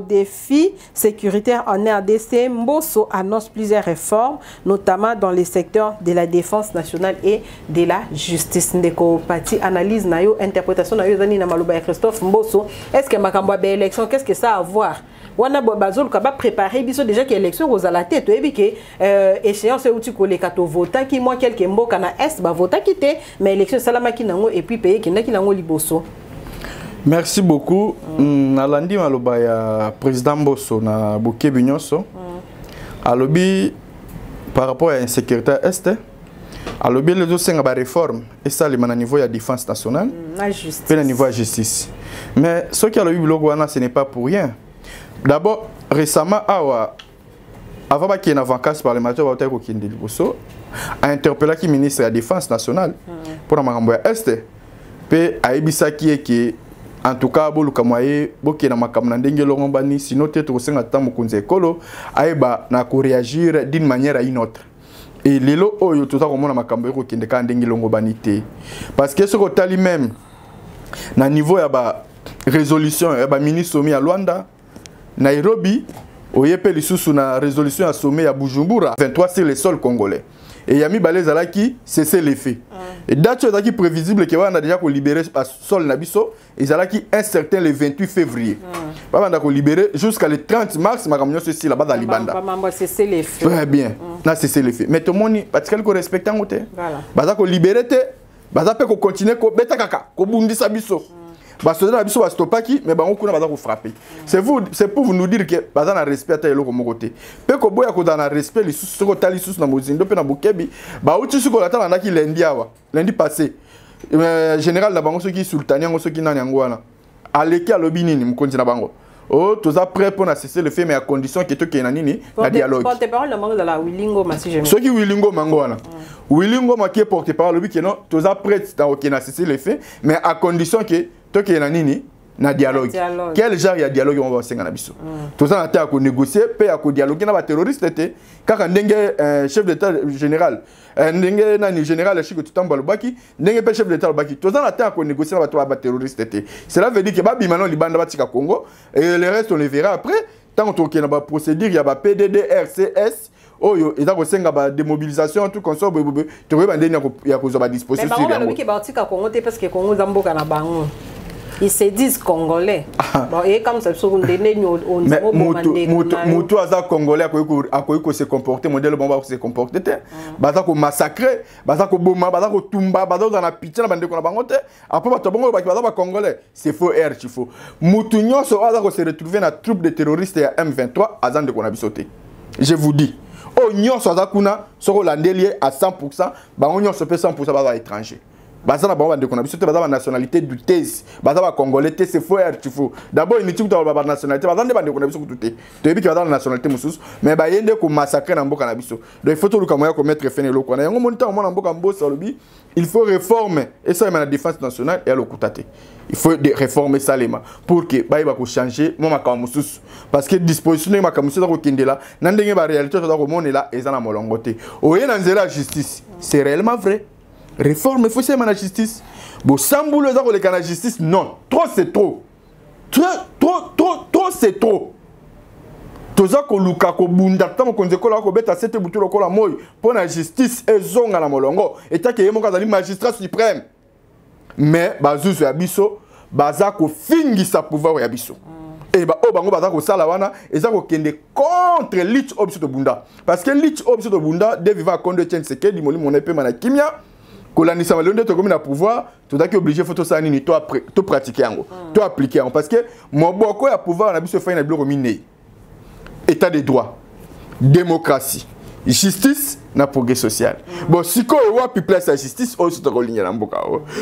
[SPEAKER 5] défis sécuritaires en RDC. Mbosso annonce plusieurs réformes notamment dans les secteurs de la défense nationale et de la justice. Ndeko Pati analyse nayo interprétation nayo zani na maloba Christophe Mbosso. Est-ce que Makamba ba élection qu'est-ce que ça a à voir? Wana bazol ka ba préparer biso déjà que élection aux à la tête et que échéance outi ko le kato votant qui moi quelques mboka na est ba votant quitté mais élection salama ki nango et puis payer ki nango liboso.
[SPEAKER 6] Merci beaucoup. Nalandi maloba ya président Mbosso na Bokebi nyonso. Alobi par rapport à insécurité est alobi les autres senga ba réforme et ça le na niveau ya défense nationale na justice. Pe na niveau ya justice. Mais ce qui alobi biloko wana ce n'est pas pour rien. D'abord, récemment, avant qu'il y ait une vacances parlementaire, a interpellé le ministre de la Défense nationale pour la Makamboya Est. Puis, a ebisa qui est que, en tout cas, bolu kamoye, boki na makamna ndenge longombani, sinon peut-être au sein de temps mokunze kolo, aeba na ko réagir d'une manière à une autre. Et lelo oyo tout ça comme na makamboya ko kende ka ndenge longombani te. Parce que ce que tali même, na niveau ya ba résolution, ya ba ministre somi à Luanda. Nairobi, oyepe lisusu na résolution à sommet à Bujumbura, 23 sur les sols congolais. Et Yami Balezalaki, c'est l'effet. Et date qui prévisible que on a déjà libéré le sol Nabiso, et Zalaki incertain le 28 février. On a libéré jusqu'à le 30 mars, ma camion ceci là-bas dans Libanda. C'est l'effet. Très bien. Là c'est l'effet. Mais tout le monde parce qu'elle respecte en côté. Voilà. Baza ko libéré te, baza pe ko continuer ko beta kaka, ko bundisa biso. Mais c'est pour vous nous dire que vous avez respect à l'autre côté. Peu que vous avez respect les sous na mozindo pe na bukebi ba uti suko la tala ndaki lundi passé général na bango soki sultania ngo soki nani ngwana aleki alobi nini mokonzi na bango oh toza prêt pour cesser le fait mais à condition que to kena nini na dialogue
[SPEAKER 5] porte-parole la mango de la Wilingo Massi je
[SPEAKER 6] ce qui Wilingo mangwana Wilingo ma qui est porte-parole lobi que non toza prêt dans kena cesser le fait mais à condition que to kena nini na dialogue. Quel genre de dialogue on va faire na biso tout ça na ko négocier pe ya ko dialoguer na ba terroriste té kaka ndenge chef d'état général ndenge nani général Chiko Tutamba Lubaki ndenge pe chef d'état Lubaki tout ça na ko négocier na ba terroriste té cela veut dire que ba bimano libanda batika Congo et le reste on le verra après tant qu'on na ba procédure ya ba PDD RCS oyo eza ko senga ba démobilisation tout comme ça bobo to ba ndenge ya ko zo ba disposition
[SPEAKER 5] sur yango mais ba batika Congo té parce que Congo zamboka na bango. Ils se disent congolais. Bon, et comme ça, on
[SPEAKER 6] Moutou aza congolais a se comporter, modèle bon se comporter. Baza ko massacrer, baza ko boma, baza ko tumba, baza dans la pitié na bande ko na bangote. Après ba tobongo ba baza congolais, c'est faux air chifo. Moutou nyonso aza ko se retrouver na troupe de terroristes ya M23 azan de ko na bisoté. Je vous dis, oh nyonso aza kuna soko landelier à 100%, ba nyonso pe 100% baza étranger. Baza na bamba de ko na biso te baza ba nationalité du tese baza ba congolais te c'est faux tu faut d'abord une étude ba nationalité baza de ko na biso tout te to yebi ki baza na nationalité mususu mais ba yende ko massacrer na mboka na biso donc il faut tout le moyen ko mettre fin eloko na yango monita mo na mboka mbosa lobi il faut réformer et ça la défense nationale et le kutate il faut réformer ça lema pour que ba ko changer mo makama mususu parce que disposition na makama mususu ko kindela na ndenge ba réalité to ko monela ezana molongo te oye na nzela justice c'est réellement vrai. Réforme, il faut c'est la justice. Bon, sans boulot, la justice, non. Trop, c'est trop. Trop, c'est trop. Toza ko luka ko bunda tamo konzeko la ko beta sete butu lo ko la moy pour la justice et zonga na molongo et ta ke yemo kazali magistrat suprême. Mais bazuzu ya biso baza ko fingisa pouvoir ya biso. Et bah, bango baza ko sala wana eza ko kende contre lich obso to bunda parce que lich obso to bunda de vivre contre Tshisekedi di moli mon épée mana kimia. Kolandisa malonde to comme na pouvoir tout à obligé photo ça ni toi to pratiquer yango to appliquer parce que mon boko ya pouvoir na biso fa na biloko miné état de droit démocratie justice na progrès social bon siko wa place la justice o to ligne na mboka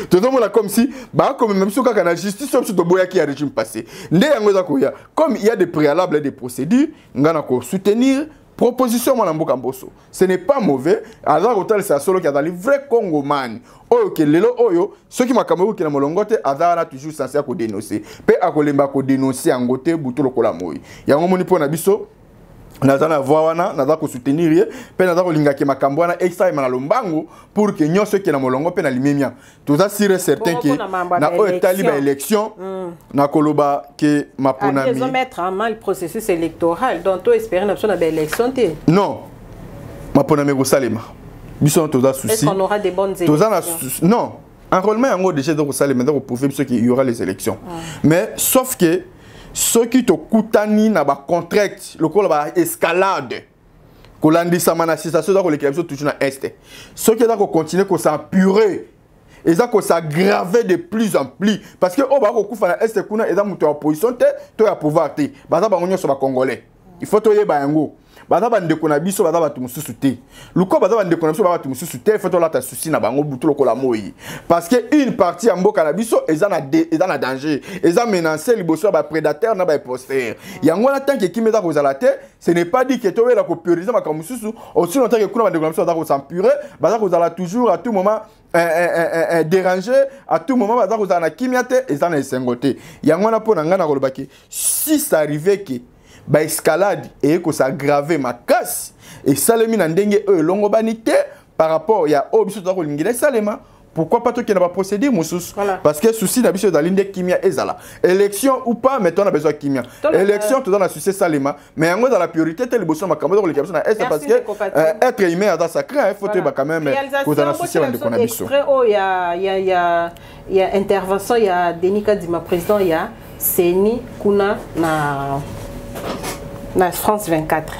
[SPEAKER 6] to to mona comme si ba comme même biso kaka na justice so to boya ki ya régime passé nde yango za ko ya comme il y a des préalables et des procédures ngana ko soutenir proposition mon amboka mboso ce n'est pas mauvais alors hôtel c'est solo qui a dans les vrais Congoman oyo ke lelo oyo ceux qui makamoko ki na molongote azara toujours censé ko dénoncer pe akolemba ko dénoncer angote buto lokola moyi yango moni pona biso nazana voana naza ko soutenir pe naza ko linga ke makambo wana extra na lombango pour que nyonso ke na molongo pe na limemia tout ça sûr certain que na oyo taliba élection na koloba ke maponami
[SPEAKER 5] ils vont mettre en main le processus électoral donc to espérer na na élection té non
[SPEAKER 6] maponami go salema biso to za souci
[SPEAKER 5] est-ce qu'on aura des bonnes élections
[SPEAKER 6] non enrôlement yango déjà de ko salema de prouver biso qu'il y aura les élections mais sauf que ceux qui te koutani na ba contract le ko ba escalade ko landisa mana situation da ko le biso toujours na est ceux qui da ko continuer ko s'empurer et ça ko s'aggraver de plus en plus parce que o ba ko kufa na est kuna eza muto ya opposition te to ya pouvoir te baza bango nyoso ba congolais il faut to yeba yango baza bande ko na biso baza batu mususu te luko baza bande ko na biso batu mususu te il faut to la ta souci na bango butu lokola moyi parce que une partie ya mboka na biso eza na danger eza menacé liboso ba prédateur na ba imposteur yango na tant que kimeza ko zala te ce n'est pas dit que to wela ko prioriser makam mususu aussi longtemps que kuna bande ko na biso baza ko s'empurer baza ko zala toujours à tout moment dérangé à tout moment baza ko zala na kimia te eza na esengote yango na pona ngana ko lobaki si ça arrivait que ba escalade et que ça aggraver ma casse et salemi na ndenge longo banité par rapport ya obiso to ko lingile salema pourquoi pas to qui n'a pas procédé mususu parce que souci na biso dalinde kimia ezala élection ou pas mais on a besoin kimia élection to dans la souci salema mais yango dans la priorité tel bosso makambo ko lekabso na est parce que être humain à sacré il faut ba quand même ko dans la souci de qu'on a biso
[SPEAKER 5] il y a intervention il y a Denika Dima président il y a Seni kuna na France 24.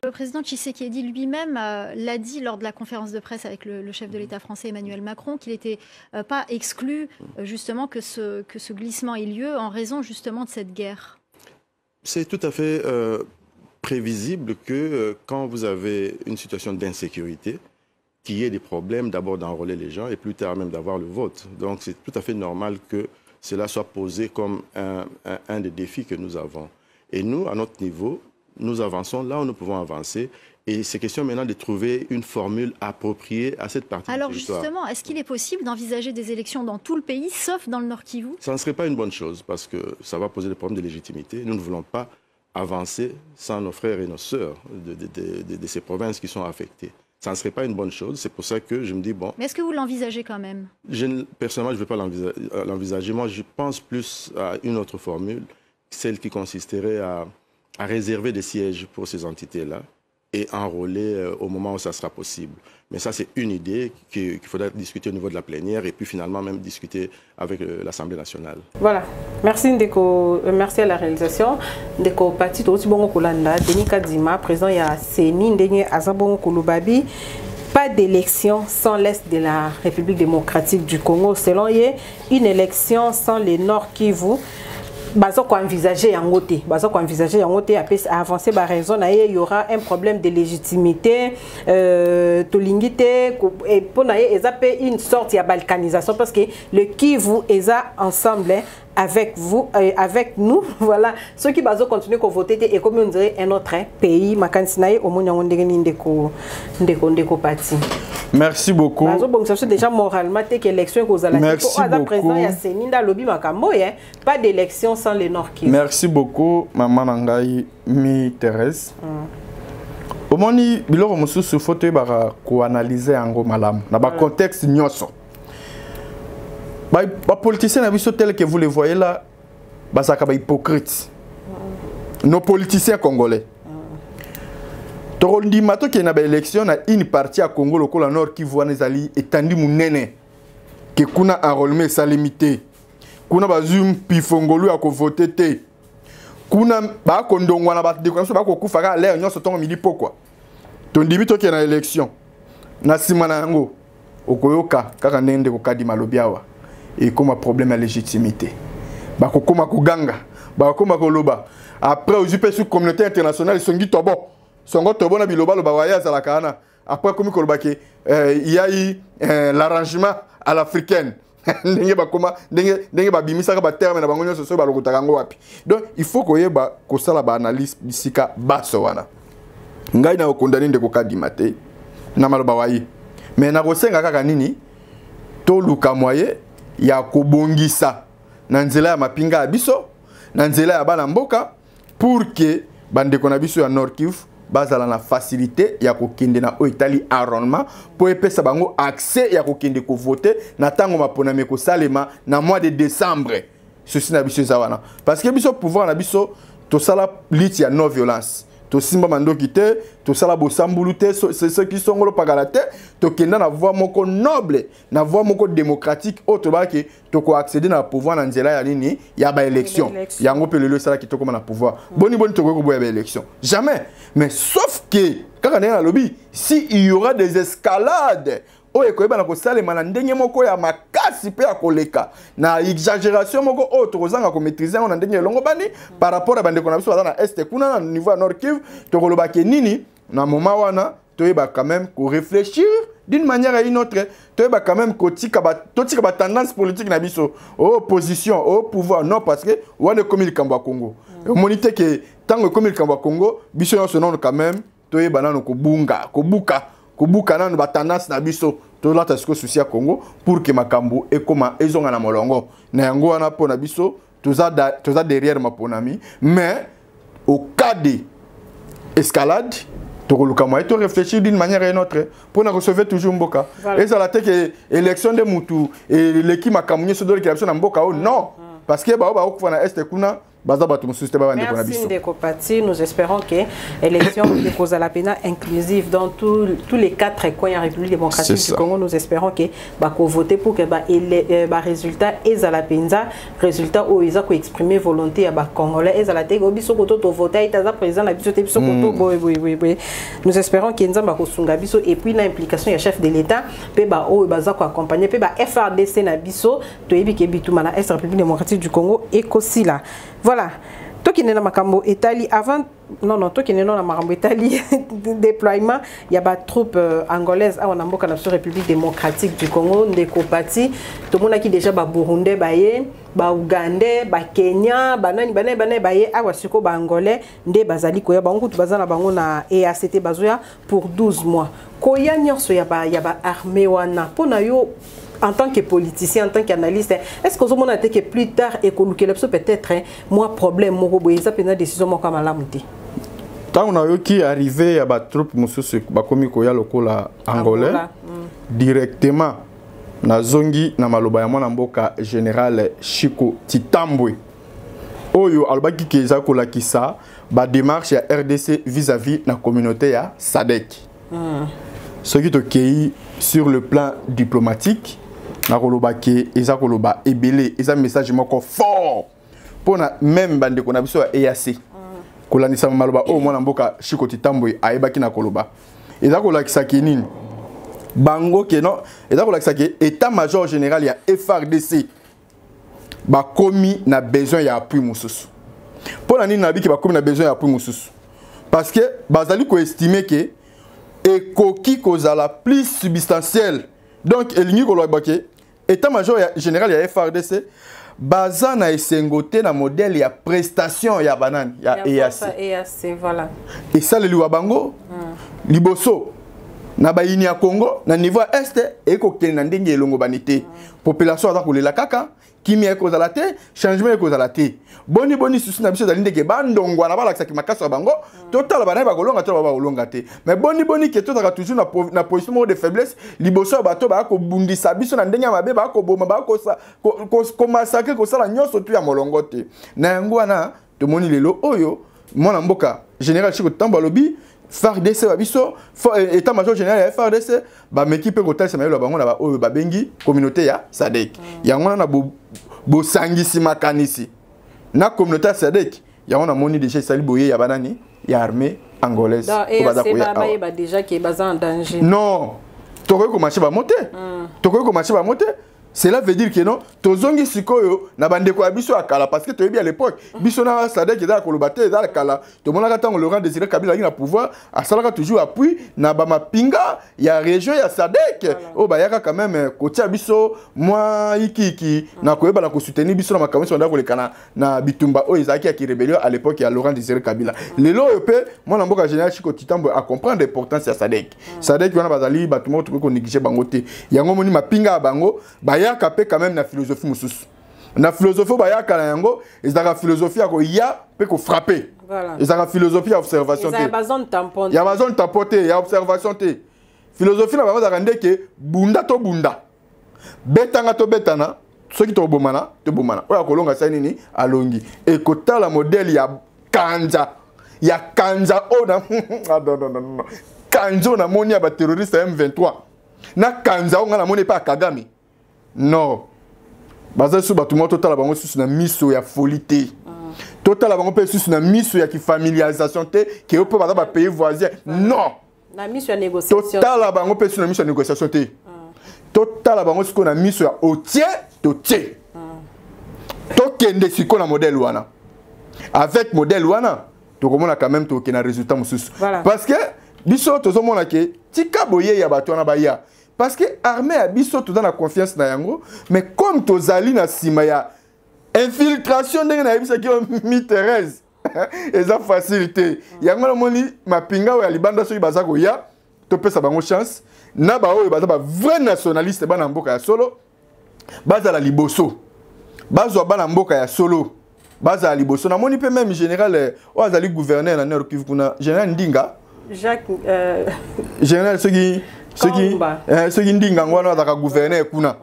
[SPEAKER 8] Le président Tshisekedi lui-même l'a dit lors de la conférence de presse avec le chef de l'État français Emmanuel Macron qu'il n'était pas exclu justement que ce glissement ait lieu en raison justement de cette guerre.
[SPEAKER 9] C'est tout à fait prévisible que quand vous avez une situation d'insécurité, qu'il y ait des problèmes d'abord d'enrôler les gens et plus tard même d'avoir le vote. Donc c'est tout à fait normal que cela soit posé comme un des défis que nous avons. Et nous, à notre niveau, nous avançons là où nous pouvons avancer. Et c'est question maintenant de trouver une formule appropriée à cette partie
[SPEAKER 8] Alors
[SPEAKER 9] du territoire.
[SPEAKER 8] justement, est-ce qu'il est possible d'envisager des élections dans tout le pays, sauf dans le Nord Kivu?
[SPEAKER 9] Ça ne serait pas une bonne chose parce que ça va poser des problèmes de légitimité. Nous ne voulons pas avancer sans nos frères et nos sœurs de ces provinces qui sont affectées. Ça ne serait pas une bonne chose. C'est pour ça que je me dis, bon...
[SPEAKER 8] Mais est-ce que vous l'envisagez quand même?
[SPEAKER 9] Personnellement, je ne vais pas l'envisager. Moi, je pense plus à une autre formule, celle qui consisterait à réserver des sièges pour ces entités-là et enrôler au moment où ça sera possible. Mais ça, c'est une idée qu'il faudra discuter au niveau de la plénière et puis finalement même discuter avec l'Assemblée nationale. Voilà.
[SPEAKER 5] Merci Ndeko, merci à la réalisation. Ndeko Pati aussi bon kolanda, Denis Kadima, président ya Seni Ndenye Azabon Kouloubabi. Pas d'élection sans l'Est de la République démocratique du Congo. Selon Yé, une élection sans le Nord Kivu. Bazo ko envisager yangote à avancer par raison il y aura un problème de légitimité tolingité et pour naie une sorte de balkanisation parce que le Kivu est ensemble avec vous avec nous voilà ceux qui bazo continuer à voter et comme on dirait un autre pays makansinaye au monde ndeko parti.
[SPEAKER 6] Merci beaucoup.
[SPEAKER 5] Déjà moralement que l'élection que la
[SPEAKER 6] merci beaucoup.
[SPEAKER 5] Pas d'élection sans le Nord Kivu.
[SPEAKER 6] Merci beaucoup maman Nangai mi Thérèse. Au moni biloko mususu faut ko analyser ango malam na ba contexte nyoso. Ba politiciens na biso tel que vous le voyez là, ba saka ba hypocrite. Nos politiciens congolais. Torondi mato qui na ba élection na une partie à Congo lokola Nord Kivu anezali etandi munene que kuna enrôlement sa limité. Kuna bazum pifongolu ya ko voter te. Kuna ba kondongwa na ba déclaration ba ko kufaka l'air nyonso tongo midi pokwa. Tondi to qui na élection. Na simana yango okoyoka kaka ndende ko kadi malobiawa. Et comme un problème de légitimité. Ba ko koma ko ganga, ba ko koma ko loba. Après aux UP sur communauté internationale ils sont dit tobo. Songo tobo na biloba loba waya za la kana. Après comme ko loba ke il y a eu l'arrangement à l'africaine. Ndenge ba koma ndenge ba bimisa ka ba terme na bango nyoso so ba lokota kango wapi. Donc il faut ko yeba ko sala ba analyse bisika baso wana. Ngai na okondani ndeko kadima te na maloba wayi. Mais na kosenga kaka nini to luka moye ya kobongisa na nzela ya mapinga ya biso na nzela ya bana mboka pour que bandeko na biso ya Nord Kivu bazala na facilité ya kokende na Italie enrôlement pour epesa bango accès ya kokende ko voter na tango maponami ko salema na mois de décembre ceci na biso zawana parce que biso pouvoir na biso to sala lit ya non violence to simba mandoki te to sala bosambulu te ceux qui sont ngolo pagala te to kenda na voie moko noble na voie moko démocratique autre ba ke to ko accéder na pouvoir na nzela ya nini ya ba élection yango pe lelo sala ki to koma na pouvoir boni to ko boya ba élection jamais mais sauf que kaka na lobby si il y aura des escalades o ekoyeba na kosalema na ndenge moko ya makasi pe ya koleka na exagération moko o tokozanga ko maîtriser on na ndenge longo bani par rapport à bandeko na biso na est kuna na niveau ya Nord Kivu to koloba ke nini na moment wana toyeba quand même ko réfléchir d'une manière à une autre toyeba quand même ko tika ba tendance politique na biso au opposition au pouvoir non parce que wana comme il kamba Congo monite que tango comme il kamba Congo biso yo sonon quand même toyeba na ko bunga ko buka kubuka na ba tendance na biso to lata siko souci ya Congo pour que makambo e koma ezonga na molongo na yango wana pona biso toza derrière maponami mais au cas de escalade to koluka moi to réfléchir d'une manière à une autre pour na recevoir toujours mboka et ça la te que élection de mutu et l'équipe makambo so do l'élection na mboka non parce que ba okufa na est kuna.
[SPEAKER 5] Merci Ndeko Pati. Nous espérons que l'élection de Kozalapena inclusive dans tous les 4 coins de la République démocratique du Congo, nous espérons que va voter pour que le résultat est Zalapenza, résultat où ils ont exprimé volonté à Congolais et Zalate Gobiso Koto to voter et à président la biso Tebiso Koto oui. Nous espérons qu'il y a un Bakosunga biso et puis l'implication du chef de l'État pe ba o baza ko accompagner pe ba FRDC na biso to yebi ke bituma na Est République démocratique du Congo et Kosila. Voilà. Toi qui n'es pas Makambo Italie avant toi qui n'es pas Makambo Italie déploiement il y a des troupes angolaises à la République démocratique du Congo Ndeko Pati tout le monde qui déjà ba Burundais baye ba Ougandais, ba Kenya, banani baye awa siko ba Angolais nde bazali koya bango tu bazana bango na EACT bazoya pour 12 mois. Koya nyonso ya ba armée wana pona yo en tant que politicien, en tant qu'analyste, est-ce que vous avez que plus tard et que peut-être moi problème moi boye ça pena décision moi comme la muté.
[SPEAKER 6] Tant on a eu qui arrivé à ba troupe mususu ba komi koya lokola angolais directement na zongi na maloba ya mwana mboka général Chiko Titambwe. Oyo albaki keza kola kisa ba démarche ya RDC vis-à-vis la communauté ya SADC. Ce qui est ok sur le plan diplomatique, na koloba ke eza koloba ebele eza message moko fort pour na même bande ko na biso ya EAC. Kolanisa maloba o mwana mboka Chiko Titambwe ayebaki na koloba. Eza kolakisa ke nini? Bango ke non, eza kolakisa ke état-major général ya FARDC ba komi na besoin ya appui mususu. Pour na nini na biki ba komi na besoin ya appui mususu? Parce que bazali ko estimer que ekoki kozala plus substantiel. Donc elingi ko lobaké état-major général ya FARDC baza na esengote na modèle ya prestation ya banane ya EAC.
[SPEAKER 5] Voilà.
[SPEAKER 6] Et ça le liwa bango liboso na bayini ya Congo na niveau est ekokeli na ndenge elongo banité population aza kolela kaka kimi ekozala te changement ekozala te boni susu na biso zalinde ke bandongwa na balakisa ki makaso bango total bana ba kolonga to ba kolonga te mais boni ke to toujours na position de faiblesse liboso bato ba ko bundisa biso na ndenge mabe ba ko boma ba ko massacrer ko sala nyoso tu ya molongo te na yango wana to moni lelo oyo mwana mboka général Chiko Titambwe lobi FARDC babiso état-major général ya FARDC ba mekipe ko talisa mayelo bango na ba oyo ba bengi communauté ya SADC yango na bo sangisi makanisi na communauté ya SADC yango na moni déjà sali boye ya banani ya armée angolaise
[SPEAKER 5] ko bada ko ya ba déjà qui est basé en danger
[SPEAKER 6] non toko ko marché ba monter toko ko marché ba monter. Cela veut dire que non, tozongi sikoyo na bandeko ya biso akala parce que tu es bien à l'époque biso na SADC eza kolobate eza kala to mona ka Laurent Désiré Kabila na pouvoir asalaka toujours appui na ba mapinga ya région ya SADC o ba yaka quand même kotia biso moi iki na koyeba na ko soutenir biso na makamisi onda kolekana na bitumba o ezaki ya ki rébellion à l'époque ya Laurent Désiré Kabila lelo yope mona mboka général Chiko Titambwe a comprendre l'importance ya SADC wana bazali batumo to ko négliger bango te yango moni mapinga bango ba yaka pe quand même na philosophie mususu na philosophie ba yaka na yango ezaka philosophie ya ko ya pe ko frapper voilà ezaka philosophie ya observation te ya bazon tapoter ya observation te philosophie na bango zaka ndeke bunda to bunda betanga to betana soki to bomana oya kolonga sa nini alongi e kotala modèle ya kanja o na non kanja na moni ya ba terroriste M23 na kanja o ngala moni pa Kagame. Non. Baza sou batumo total bango sous na miso ya folie te. Total bango pe sous na miso ya ki familiarisation te que on peut ba pays voisin. Non.
[SPEAKER 5] Na miso ya négociation.
[SPEAKER 6] Total bango pe sous na miso ya négociation te. Total bango sous na miso ya otie to tie. To kende siko na modèle wana. Avec modèle wana, to komona quand même to ke na résultat mususu. Parce que biso to zo mona ke tika boye ya bato na baya. Parce que l'armée a biso tout dans la confiance na yango, mais comme tozali na sima ya infiltration ndenge na bisa ki mi Thérèse, eza facilité. Yango na moni mapinga ya libanda so baza ko ya, to pesa bango chance, na ba oyo baza ba vrai nationaliste bana mboka ya solo, baza la liboso. Bazo bana mboka ya solo, baza la liboso. Na moni pe même général o azali gouverneur na Nord Kivu kuna, général Ndinga,
[SPEAKER 5] Jacques
[SPEAKER 6] général ceux qui ndinga ngwana azaka gouverneur kuna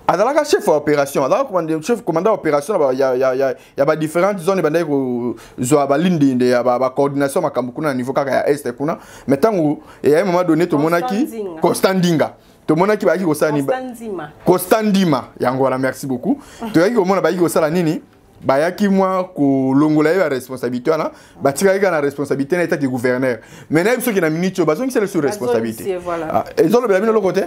[SPEAKER 6] azalaka chef opération azalaka chef commandant opération ya ba différentes zones bandai ko zo ba lindi de ya ba coordination makambu kuna niveau kaka ya est kuna metangu et à un moment donné to monaki Constant Ndinga to monaki ba ki ko sala ni Constant Ndima yango wala merci beaucoup to yaki ko mona ba ki ko sala nini bayaki moi ko longola la responsabilité wana batika na responsabilité na état du gouverneur mais na biso ki na minute bazongi c'est sur responsabilité et zo le bien le côté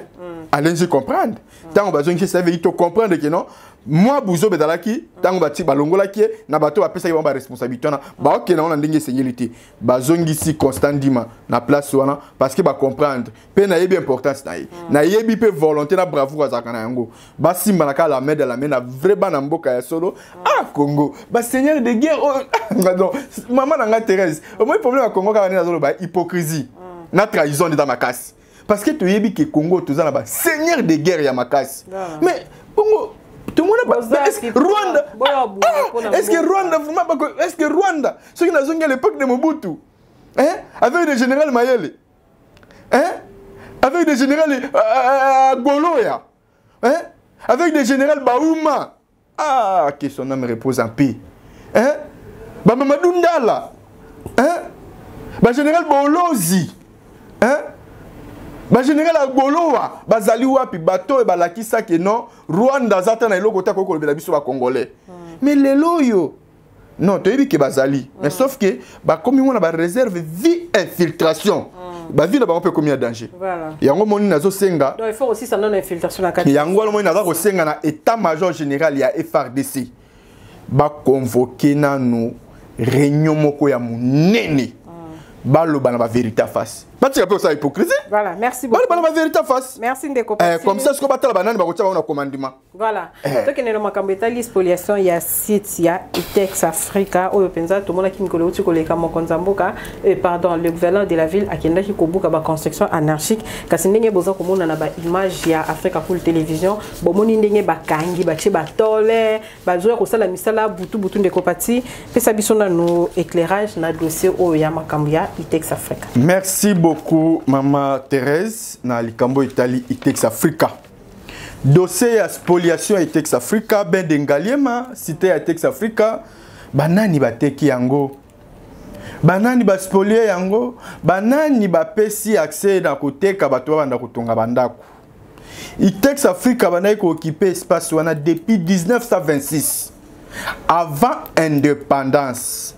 [SPEAKER 6] allez-y comprendre tant bazongi ça veut dire comprendre que non moi buzo bedalaki tango bati balongola ki na bato bapesa ki ba responsabilité na ba ok na on ndenge seniorité bazongisi Constant Ndima na place wana parce que ba comprendre pe na yebi importance na yebi pe volonté na bravoure azaka na yango ba simba na kala la main na vrai bana mboka ya solo Congo ba seigneur de guerre non maman na nga Thérèse au moins problème à Congo ka na zolo ba hypocrisie na trahison dans ma casse parce que tu yebi que Congo toza na ba seigneur de guerre ya makasi mais Congo tout le monde est-ce que Rwanda est-ce que Rwanda ceux qui n'ont à l'époque de Mobutu avec des généraux Mayele avec des généraux Goloya avec des généraux Baouma que son âme repose en paix Mamadou Ndala général Bolozi ba général Agoloa bazali wapi bato e balakisa ke non Rwanda zata na eloko ta ko lobela biso ba congolais mais lelo yo non to yebi ke bazali mais sauf que ba komi mona ba réserve vie infiltration ba vie na ba peut commis danger voilà yango moni nazo senga
[SPEAKER 5] donc il faut aussi ça non infiltration na kati
[SPEAKER 6] yango moni nazo ko senga na état major général ya FRDC ba convoquer na nous réunion moko ya munene baloba na ba vérité face. Pas tu ça hypocrisie.
[SPEAKER 5] Voilà, merci beaucoup.
[SPEAKER 6] Baloba na ba vérité face.
[SPEAKER 5] Merci ndeko.
[SPEAKER 6] Comme ça ce ko batala banane ba ko tia na commandement.
[SPEAKER 5] Voilà. To kenelo makambeta spoliation ya site ya Itex Africa oyo penza to mona kimikolo uti koleka mokonza mboka pardon le gouverneur de la ville akenda ki kobuka ba construction anarchique kasi ndenge boza komona na ba image ya Africa Cool Television bomoni ndenge ba kangi ba che ba tole ba zoya ko sala misala butu ndeko pati pesa biso na no éclairage na dossier oyo ya makambo ya Itex Africa.
[SPEAKER 6] Merci beaucoup Maman Thérèse na likambo Italie Itex Africa. Dossier ya spoliation ya Itex Africa ben dengaliema cité ya Itex Africa banani bateki yango. Banani ba spolier yango, banani ba pesi accès na koteka bato banda kotonga bandako. Itex Africa banai ko occuper espace wana depuis 1926 avant indépendance.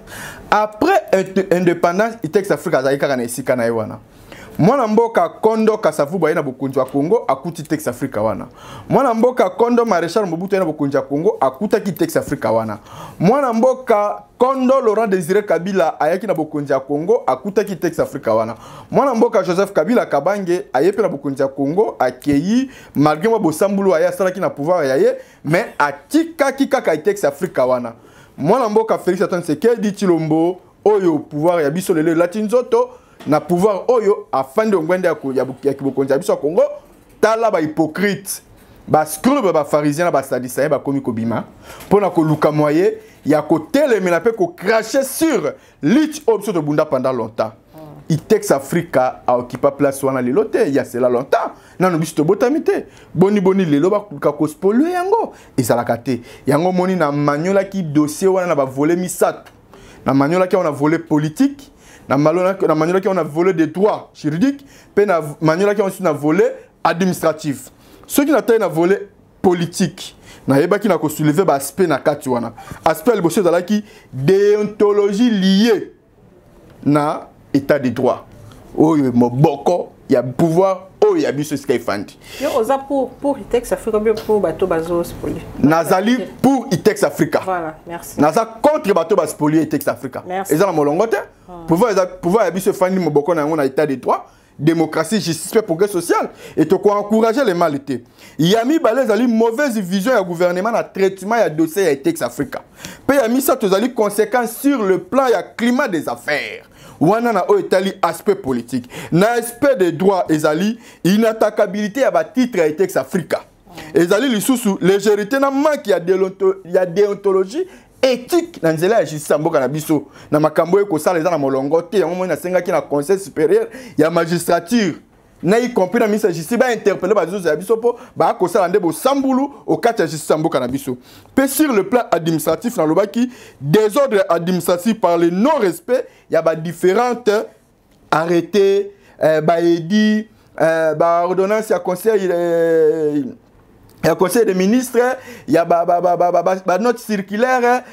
[SPEAKER 6] Après indépendance, Itex Africa a été esika na wana. Mwana mboka Kondo Kasavu ba na bokunzi wa Congo akuti Itex Africa wana. Mwana mboka Kondo Maréchal Mobutu na bokunzi wa Congo akuta ki Itex Africa wana. Mwana mboka Kondo Laurent Désiré Kabila ayaki na bokunzi wa Congo akuta ki Itex Africa wana. Mwana mboka Joseph Kabila Kabange ayepe na bokunzi wa Congo akeyi malgré mo bosambulu aya salaki na pouvoir yaye mais atika kaka Itex Africa wana. Mwana mboka Félix Antoine Tshisekedi Tshilombo oyo pouvoir ya biso lelo latinzoto na pouvoir oyo afande ngwende ya kibokonzi ya biso Congo tala ba hypocrite ba scrube ba pharisien ba sadissaïen ba komi kobima pona ko luka moye ya ko telemena pe ko cracher sur lich option de bunda pendant longtemps. Itex Africa a occupé place wana lelo te ya cela longtemps nanu biso to botamite boni lelo ba ko spoiler yango ezalaka te yango moni na manyola ki dossier wana na ba voler misatu na manyola ki on a volé politique na manyola ki on a volé des droits juridiques pe na manyola ki on a volé administratif ceux qui n'attendent na volé politique na yeba ki na ko soulever ba aspect na kati wana aspect liboso ezalaki déontologie liée na état de droit oyo moboko ya pouvoir oyo ya biso Skyfandi
[SPEAKER 5] yo oza pour Itex Africa bien pour bato bazo spolier
[SPEAKER 6] nazali pour Itex Africa
[SPEAKER 5] voilà merci
[SPEAKER 6] naza contre bato ba spolier Itex Africa eza na molongo te pouvoir ya biso fandi moboko na yango na état de droit démocratie justice progrès social et to ko encourager les malités yami balezali mauvaise vision ya gouvernement na traitement ya dossier ya Itex Africa pe yami ça tozali conséquence sur le plan ya climat des affaires wana na o etali aspect politique na aspect des droits ezali inattaquabilité ya ba titre ya Itex Africa ezali lisusu légèreté na manque ya déontologie éthique na nzela ya justice mboka na biso na makambo eko sala eza na molongo te yango mona sengaki na conseil supérieur ya magistrature na y compris na ministre de justice ba interpeller ba zozo ya biso po ba ko sala ndebo sambulu au cas de justice mboka na biso pe sur le plan administratif na lobaki désordre administratif par le non respect il y a ba différentes arrêtés ba édit ba ordonnance ya conseil il y a conseil des ministres, il y a note circulaire,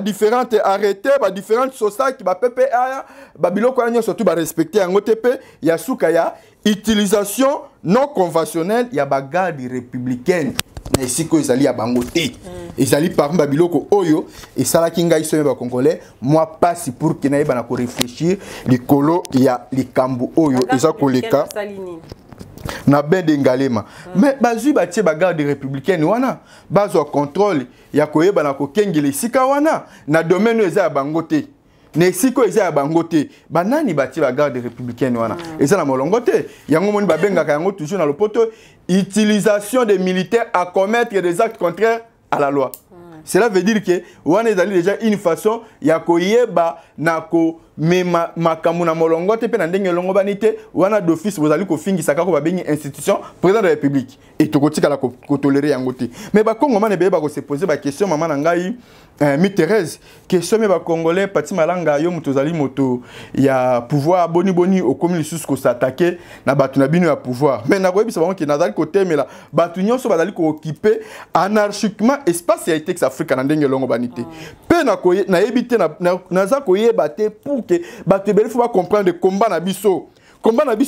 [SPEAKER 6] différentes arrêtés, différentes sociétés qui va PPA, biloko ya surtout ba respecter en OTP, il y a soukaya utilisation non conventionnelle, il y a garde républicaine. na esiko ezali ya bango te ezali parmi babiloko oyo esalaki ngai somme ba congolais moi passe pour que naïba na ko réfléchir likolo ya likambu oyo eza koleka na ben de ngalema mais bazui batie ba garde républicaine wana bazo contrôle ya koyeba na ko kengele sika wana na domaine eza ya bango te ne siko eza ya bango te banani batie ba garde républicaine wana eza na molongo te yango moni babengaka yango toujours na lopoto utilisation des militaires à commettre des actes contraires à la loi. Cela veut dire que on est déjà une façon ya koyeba na ko mema makamu na molongo te pe na ndenge longo banité wana d'office bozali ko fingi saka ko ba bengi institution président de la République et to kotika la ko tolérer yango te mais ba Congo man be ba ko se poser ba question maman na ngai mi Thérèse question me ba congolais pati malanga yo mutozali moto ya pouvoir boni au commune sus ko s'attaquer na batu na bino ya pouvoir mais na ko yebisa bango ki nazali ko temela batu nyonso bazali ko occuper anarchiquement espace ya Itex Africa na ndenge longo banité pe na ko na yebite na za ko yeba te pour que bato ebele faut comprendre combat na biso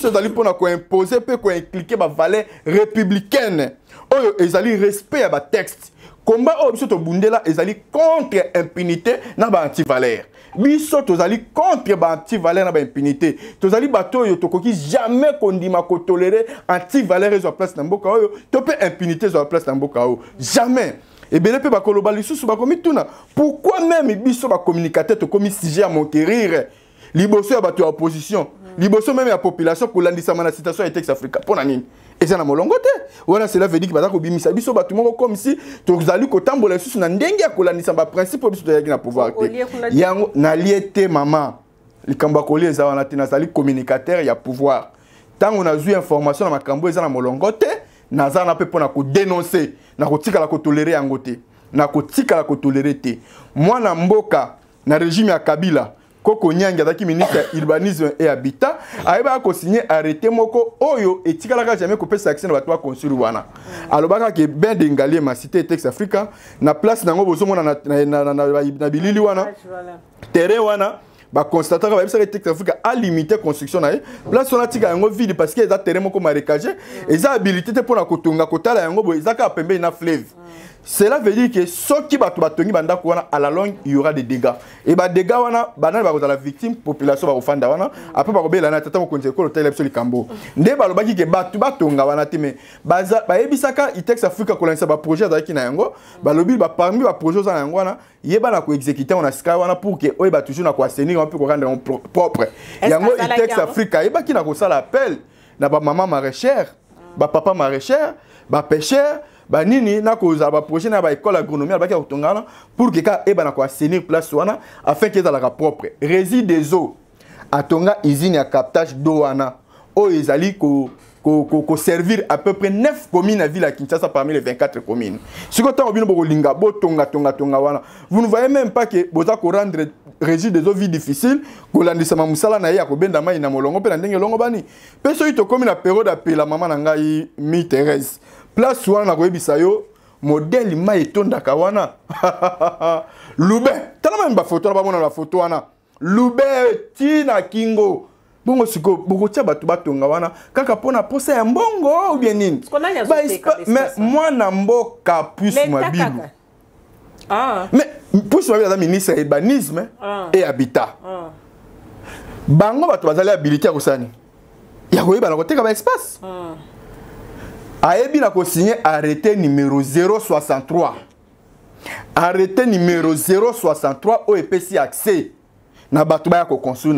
[SPEAKER 6] ezali pona ko imposer pe ko impliquer ba valeur républicaine oyo ezali respect ya ba texte combat oyo biso to bundela ezali contre impunité na ba anti-valeur biso tozali contre ba anti-valeur na ba impunité tozali bato oyo tokoki jamais kondima ko tolérer anti-valeur ezo place na mboka oyo to pe impunité ezo place na mboka oyo jamais. Et bien, les bakoloba lisusu bakomi tuna. Pourquoi même biso ba communicateur to komi sujet à monquérir liboso ya bato ya opposition, liboso même ya population ko landisa na citation ya Itex Africa pona nini? Et ça na molongo te. Wana cela veut dire que bata ko bimisa biso bato moko comme si tozali ko tambola lisusu na ndenge ya ko landisa ba principe biso ya na pouvoir te. Yango na liete mama. Likamba ko lieza wana te nazali communicateur ya pouvoir. Tant on a eu information na makambo eza na molongo te. Naza na pe pona ko dénoncer na ko tika la ko tolérer yango te na ko tika la ko tolérer te mwana mboka na régime ya Kabila Koko Nyangi azaki ministre urbanisme et habitat ayeba ko signer arrêté moko oyo etika la jamais ko pesa accès na bato ba construire wana alobaka ke ben de ngalier ma cité Itex Africa na place nango bozo mona na bilili wana terrain wana ba constater ba bisa Itex Africa a limité construction na place on a tika yango vide parce que eza terrain moko marécagé eza habilité te pona kotonga kotala yango bo eza ka pembe na fleuve. Cela veut dire que ceux qui bato batongi bandako wana à la longue il y aura des dégâts et ba dégâts wana banana ba la victime population ba ofanda wana après ba kobela na tata mo konse ko hotel absolu kambo nde ba lobaki ke bato batonga wana te mais ba yebisaka Itex Africa ko lancer ba projet za kina yango ba lobi ba parmi ba projet za yango wana yeba na ko exécuter on a sika wana pour que oy ba toujours na ko assainir un peu ko rendre propre yango Itex Africa yeba ki na ko sala appel na ba maman maraîchère ba papa maraîchère ba pêcheur ba nini na ko za ba projet na ba école agronomie ba ki otongana pour que ka eba na ko assainir place wana afin que ça la propre réside des eaux atonga usine ya captage d'eau wana o ezali ko servir à peu près 9 communes à ville à Kinshasa parmi les 24 communes. Si vous avez linga tonga wana, vous ne voyez même pas que vous avez rendre régime des eaux vie difficiles, que l'andisama musala na ya ko benda mai na molongo pe na ndenge longo bani. Pe so ito comme na période appel la maman na ngai mi Thérèse. Place wana na ko yebisa yo modèle mai etonda ka wana. Lube, tala même ba photo ba mona la photo wana. Lube tina kingo. Bongo siko boko tia batu batonga wana kaka pona posa ya mbongo ou bien nini mais moi na mboka plus ma bible mais plus ma bible ministre urbanisme et habitat bango batu bazali habilité ko sani ya ko yeba na koteka ba espace ayebi na ko signer arrêté numéro 063 arrêté numéro 063 o epesi accès na bato ba ko construire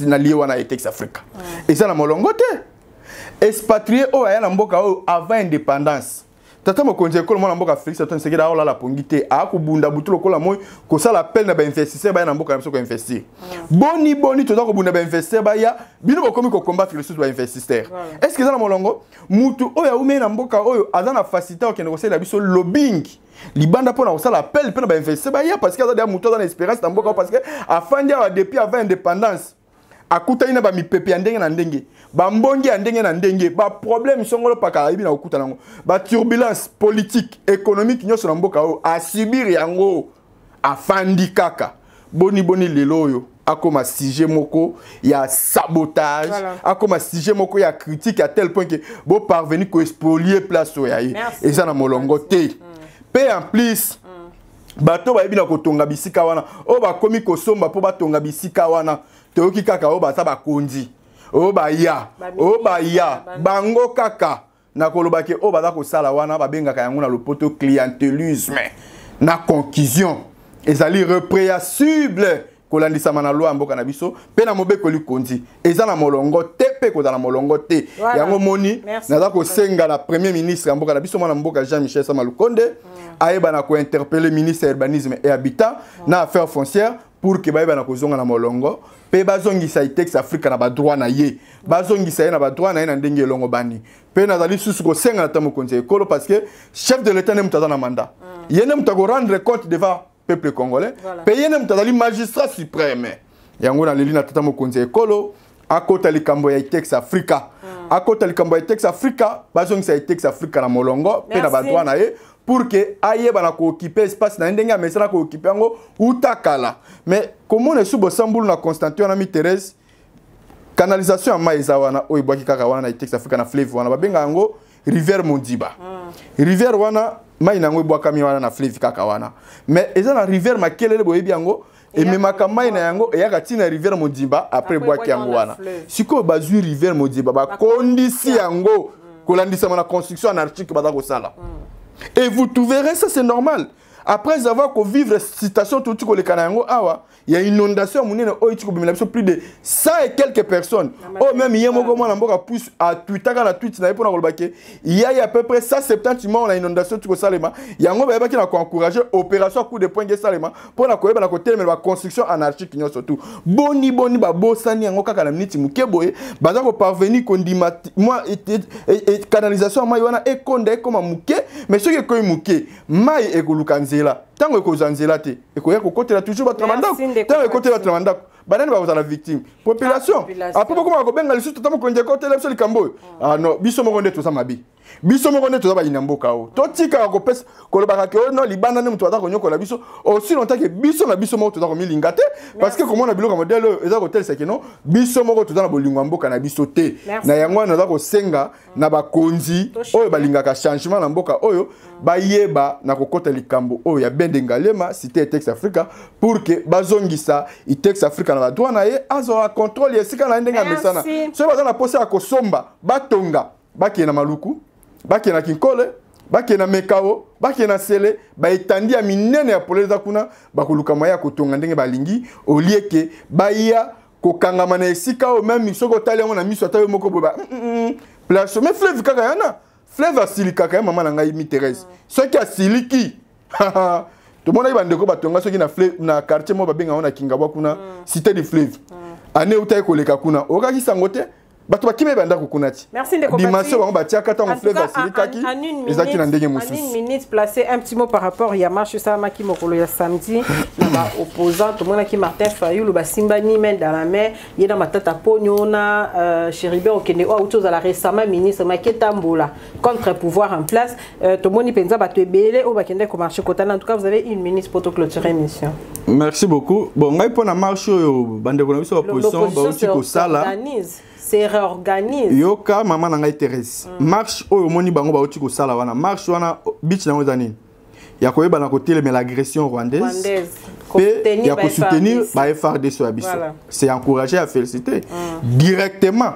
[SPEAKER 6] na lié wana Itex Africa et ça na molongo te expatrié o aya na mboka o avant indépendance tata mo konje ko mo na mboka Félix Antoine Tshisekedi a la pongité a ko bunda butulo ko la moy ko sala appel na ba investisseur ba na mboka na biso ko investir boni to ko bunda ba investisseur ba ya bino ko komi ko combattre les sous ba investisseur est-ce que ça na molongo mutu o ya ume na mboka oyo azana facilité o kende ko sala biso lobbying libanda pona ko sala appel pe na ba investisseur ba ya parce que azana mutu azana espérance na mboka parce que afandi a depuis avant indépendance akuta ina ba mipepe ya ndenge na ndenge ba mbongi ya ndenge na ndenge ba problème songolo paka ibi na okuta nango ba turbulence politique économique nyoso na mboka o a subir yango afandi kaka boni lelo yo akoma sujet moko ya sabotage akoma sujet moko ya critique à tel point que bo parvenir ko spolier place oyaye et ça na molongo te pe en plus bato ba yebina kotonga bisika wana o ba komi kosomba po batonga bisika wana toyoki kaka o ba ta bakonzi o ba ya bango kaka na kolobake o ba za ko sala wana ba bengaka yango na lopoto clientélisme na conclusion ezali répréhensible kolandisa mana loi mboka na biso pe na mobeko likonzi eza na molongo te pe ko na molongo te yango moni naza ko senga la premier ministre mboka na biso mwana mboka Jean-Michel Samalukonde ayeba na ko interpeller ministre urbanisme et habitat na affaires foncières pour que bayeba na ko zonga na molongo pe bazongisa itex Africa na ba droit na ye bazongisa ye na ba droit na ye na ndenge longo bani pe nazali susu ko senga na tamo konzi ekolo parce que chef de l'état ne mutaza na mandat yene mutako rendre compte devant peuple congolais payé nem tazali magistrat suprême yango na leli na tata mokonzi ekolo akota likambo ya Itex Africa akota likambo ya Itex Africa bazongisa Itex Africa na molongo pe na badroit na ye pour que ayeba na ko occuper espace na ndenge amesana ko occuper yango utakala mais comment ne subo sambulu na Constantin na mi Thérèse canalisation ya maiza wana oyo bwaki kaka wana na Itex Africa na fleuve wana babenga yango rivière Mondiba rivière wana mai nango bwakami wana na fleuve kaka wana mais eza na rivière makelele boyebi yango et memaka mai na yango eyaka tina rivière Mondiba après bwaki yango wana siko bazui rivière Mondiba ba kondisi yango kolandisa na construction anarchique baza ko sala et vous trouverez ça c'est normal après avoir ko vivre situation tout ko le kanango awa il y a une inondation munene oyo tiko bimela plus de 100 et quelques personnes oh même yemo ko mwana mboka pousse à Twitter na tweet na epona kolobake il y a à peu près 170 morts na inondation tiko salema yango ba yebaki na ko encourager opération coup de poing salema pona ko yeba na ko telemela construction anarchique nyo surtout boni ba bosani yango kaka na minute mukeboye baza ko parvenir ko ndima moi et canalisation mai wana e konda e koma muke mais ce que ko muke mai e kolukanze tango ekozanzela te ekoya kokotela toujours batramandako tango ekotela batramandako banani bakozala victime population après bakoma kobenga lisusu tata mokonzi ekotela biso likambo ah non biso moko nde toza mabe biso moko nde toza bayina mboka o totikaka kopesa kolobaka ke no libanda nde moto aza konyokola biso aussi longtemps que biso na biso moko toza komilinga te parce que komona biloko modele oyo eza kotelisa ke no biso moko toza na bolingo ya mboka na biso te na yango wana naza kosenga na bakonzi oyo balingaka changement na mboka oyo bayeba na kokota likambo oyo ya bende ngalema cité Itex Africa pour que bazongisa Itex Africa na badroit na ye azwa contrôle esika na ndenge mesana so baza na posa ya kosomba batonga baki na maluku baki na kinkole baki na mekao baki na sele ba etandi ya minene ya poleza kuna bakoluka maya kotonga ndenge balingi olieke baya kokangama na esika o même soko tali yango na miso atayo moko boba place mais fleuve kaka yana fleuve asilika kaka mama na ngai mi Thérèse soki asiliki to mona ibandeko batonga soki na fleuve na quartier mo babenga ona kingabwa kuna cité du fleuve ane utaye koleka kuna okaki sangote bato bakime banda kokunati
[SPEAKER 5] merci de
[SPEAKER 6] dimension bango batiaka tango fleuve asilikaki ezaki na ndenge mosusu
[SPEAKER 5] en une minute placer un petit mot par rapport ya marche ça maki mokolo ya samedi na ba opposant to mona ki Martin Fayulu basimbani main dans la main yena matata ponyo na Chéribert okende o auto za la récemment ministre Maketa Mbola contre pouvoir en place to moni penza bato ebele o bakende ko marcher kotana en tout cas vous avez une minute pour clôturer émission.
[SPEAKER 6] Merci beaucoup. Bon ngai pona marche oyo bande ko na biso opposition ba aussi ko sala
[SPEAKER 5] se réorganise
[SPEAKER 6] yoka maman na ngai Thérèse marche oyo moni bango ba oti ko sala wana marche wana bitch na ngozani ya koyeba na côté mais l'agression rwandaise pe ya ko soutenir ba FRDC sur abisso c'est encourager à féliciter directement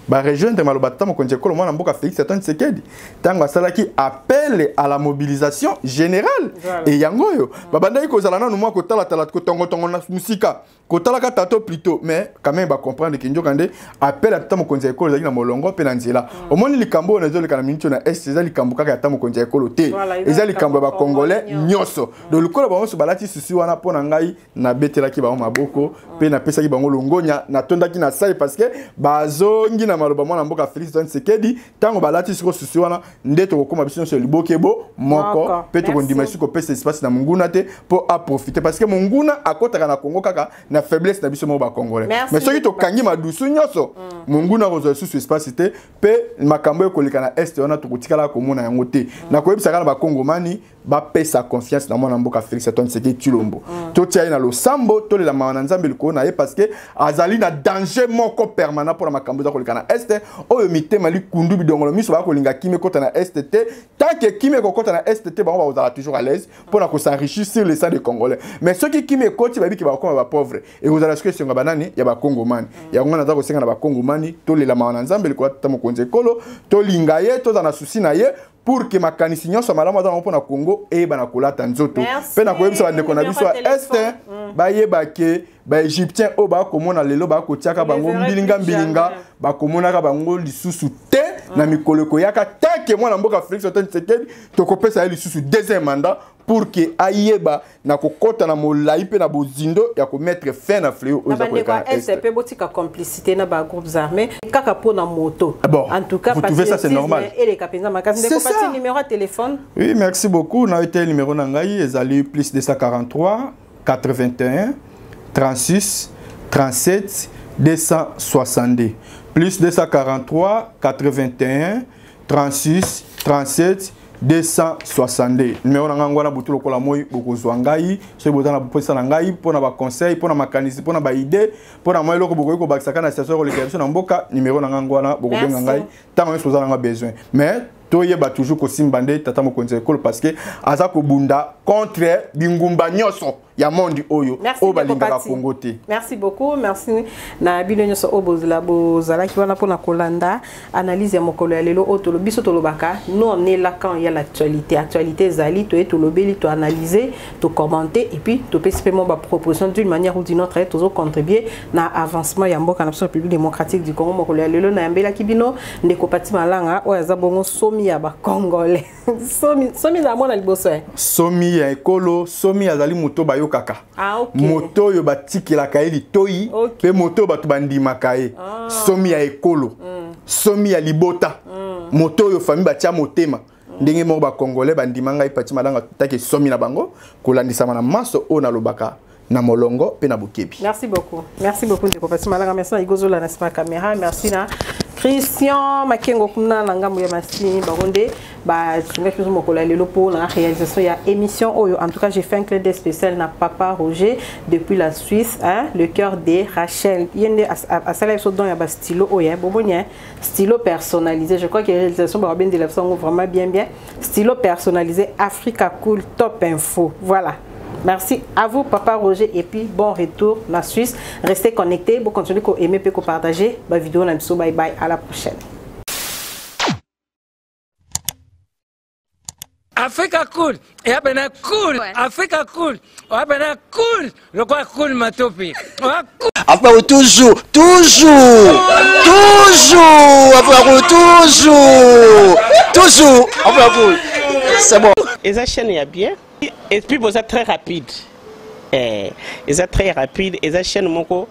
[SPEAKER 6] ba rejoindre malobata mokonzi ekolo mwana mboka Félix Antoine Tshisekedi tango asalaki appel à la mobilisation générale et yango yo babandaki kozala nanu mwa kotala tala kotongo tongo na musika kotalaka tato plutôt mais quand même ba comprendre que njokande appel à tata mokonzi ekolo zaki na molongo pe na nzela omoni likambo na zoleka na minute na est ezali likambo kaka tata mokonzi ekolo te ezali likambo ba congolais nyoso do likolo ba onso balati susi wana pona ngai na betelaki ba maboko pe na pesaki bango longonya na tondaki na sai parce que bazongi na maloba mwana mboka Félix Antoine Tshisekedi tango balati siko susi wana ndeto kokoma biso sur libokebo moko pe to kondima siko pesa espace na munguna te pour à profiter parce que munguna akotaka na Congo kaka na faiblesse na biso mo ba congolais mais soki to kangi madusu nyoso munguna rozo susu espace te pe makambo ekoleka na est wana to kotikala komona yango te na koyebisa kana ba kongomani ba pesa confiance na mwana mboka Félix Antoine Tshisekedi Tshilombo to tia na losambo to la mana nzambe liko na ye parce que azali na danger moko permanent pour la makambo za kolika na este oyo mitema li kundu bidongolo miso ba kolinga kime kota na STT tant que kime kota na STT ba on va toujours à l'aise pour na ko s'enrichir sur le sang des Congolais mais ceux qui kime koti ba biki ba ko ba pauvre et vous allez ce que senga banani ya ba Congomani ya ngona za ko senga na ba Congomani to le la mana nzambe liko ta mo konze kolo to linga ye to za na susi na ye pour que ma canisignation soit malade dans le Congo et bana kolata nzoto pe na koyebisa ba ndeko na biso est ba yeba ke ba égyptien o ba komona lelo ba ko tiaka bango mbilinga ba komona ka bango lisusu te na mikoleko yaka take mwana mboka Félix Antoine Tshisekedi to kopesa lisusu deuxième mandat pour que ayeba na kokota na molai pe na bozindo ya ko mettre fin na fléau aux Africains.
[SPEAKER 5] Est peu botika complicité na ba groupes armés kaka po na moto. En tout cas
[SPEAKER 6] vous trouvez ça c'est normal.
[SPEAKER 5] Et les capenza makasi ndeko pati numéro de téléphone.
[SPEAKER 6] Oui, merci beaucoup. Na été numéro na ngai ezali plus 243 81 36 37 262 plus 243 81 36 37 262 numéro na ngwana butu lokola moi bokozwa ngai so bozana bopesa na ngai pona ba conseil pona makanisi pona ba idée pona moi loko bokoyi ko bakisaka na station ko lekebso na mboka numéro na ngwana bokobenga ngai tama so zana nga besoin mais toyeba toujours ko simbande tata mokonzi ekolo parce que aza ko bunda contre bingumba nyoso ya mondi oyo o balingaka Congo te.
[SPEAKER 5] Merci beaucoup, merci na bino nyoso obozala bozala ki wana pona kolanda analyse ya mokolo ya lelo otolo biso tolobaka nous on est là quand il y a actualité zali to etolobeli to analyser to commenter et puis to pespement ba proposition d'une manière ou d'une autre to contribuer na avancement ya mboka na République démocratique du Congo mokolo ya lelo na yambela kibino ndeko pati malanga o yaza bongo somi ya ba Congolais somi za mona liboso
[SPEAKER 6] somi ya ekolo somi azali moto bayo kaka moto yo batikela kaeli toyi pe moto batu bandima kae somi ya ekolo somi ya libota moto yo famille batia motema ndenge mo ba Congolais bandima ngai pati malanga take somi na bango kolandisa na maso o na lobaka na molongo pe na bukebi.
[SPEAKER 5] Merci beaucoup ndeko pati malanga merci na igozola na sima caméra merci na Christian Makengo kuna na ngambo ya masini baronde ba tunga kizo mokola lelo pour la réalisation ya émission oyo en tout cas j'ai fait un clin d'œil spécial na papa Roger depuis la Suisse hein le cœur de Rachel yende à sala so don ya ba stylo oyo bobonya stylo personnalisé je crois que réalisation ba bien de la façon vraiment bien stylo personnalisé Africa Cool Top Info voilà. Merci à vous, Papa Roger, et puis bon retour la Suisse. Restez connectés, vous continuez à aimer et à partager. Ma vidéo, bye bye, à la prochaine.
[SPEAKER 10] Africa cool, et abena cool, Africa cool, abena cool, le quoi cool matopi.
[SPEAKER 11] Après toujours, après cool. C'est bon.
[SPEAKER 12] Et ça chaîne est bien. Et puis vous êtes très rapide. Et ça très rapide. Et ça chaîne moko,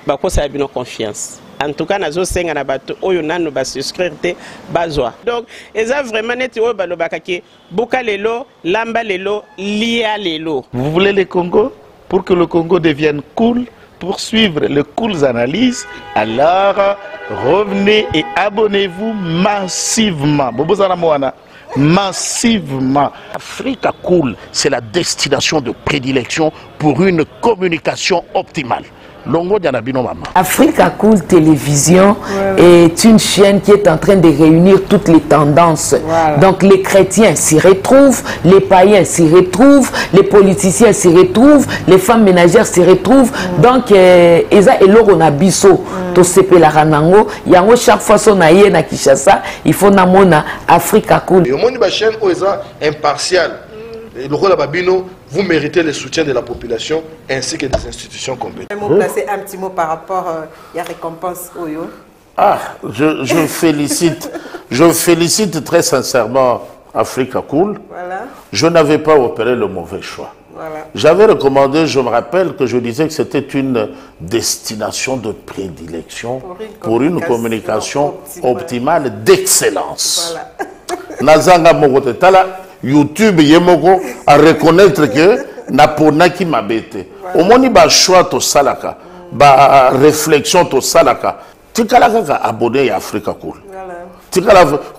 [SPEAKER 12] bah quoi ça a bien confiance. En tout cas, nazo senga na bato oyo nanu ba souscrire te bazwa. Donc, et ça vraiment net oyo ba lobaka ke boka lelo, lamba lelo, lia lelo.
[SPEAKER 13] Vous voulez le Congo pour que le Congo devienne cool, pour suivre les cool analyses, alors revenez et abonnez-vous massivement. Bobozana moana. Massivement.
[SPEAKER 14] Africa Cool, c'est la destination de prédilection pour une communication optimale. Longo Dianabino Mama.
[SPEAKER 15] Africa Cool Télévision est une chaîne qui est en train de réunir toutes les tendances. Donc les chrétiens s'y retrouvent, les païens s'y retrouvent, les politiciens s'y retrouvent, les femmes ménagères s'y retrouvent. Donc Eza et Loro Nabiso, to sepe la ranango, yango chaque fois son aïe na Kinshasa, il faut namona Africa Cool.
[SPEAKER 16] Et au monde de la chaîne Oeza impartial. Le rôle à Babino, vous méritez le soutien de la population ainsi que des institutions compétentes.
[SPEAKER 5] Vous placer un petit mot par rapport à la récompense Oyo.
[SPEAKER 14] Ah, je félicite très sincèrement Africa Cool. Voilà. Je n'avais pas opéré le mauvais choix. Voilà. J'avais recommandé, je me rappelle que je disais que c'était une destination de prédilection pour une communication optimale d'excellence. Voilà. Nazanga Mogotala. YouTube yemoko à reconnaître que napona qui m'a bêté. Au moins ba choix to salaka, ba réflexion to salaka. Tu kalaka abonné à Africa Cool.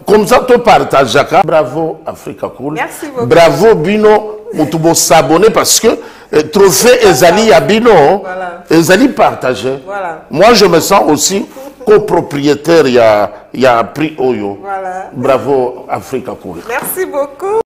[SPEAKER 14] Comme ça, tu partages. Bravo, Africa Cool.
[SPEAKER 5] Merci beaucoup.
[SPEAKER 14] Bravo, Bino. Tu peux s'abonner parce que trophée Ezali à Bino, Ezali partagé.
[SPEAKER 5] Voilà.
[SPEAKER 14] Moi, je me sens aussi copropriétaire. Il y a prix Oyo.
[SPEAKER 5] Voilà.
[SPEAKER 14] Bravo, Africa Cool.
[SPEAKER 5] Merci beaucoup.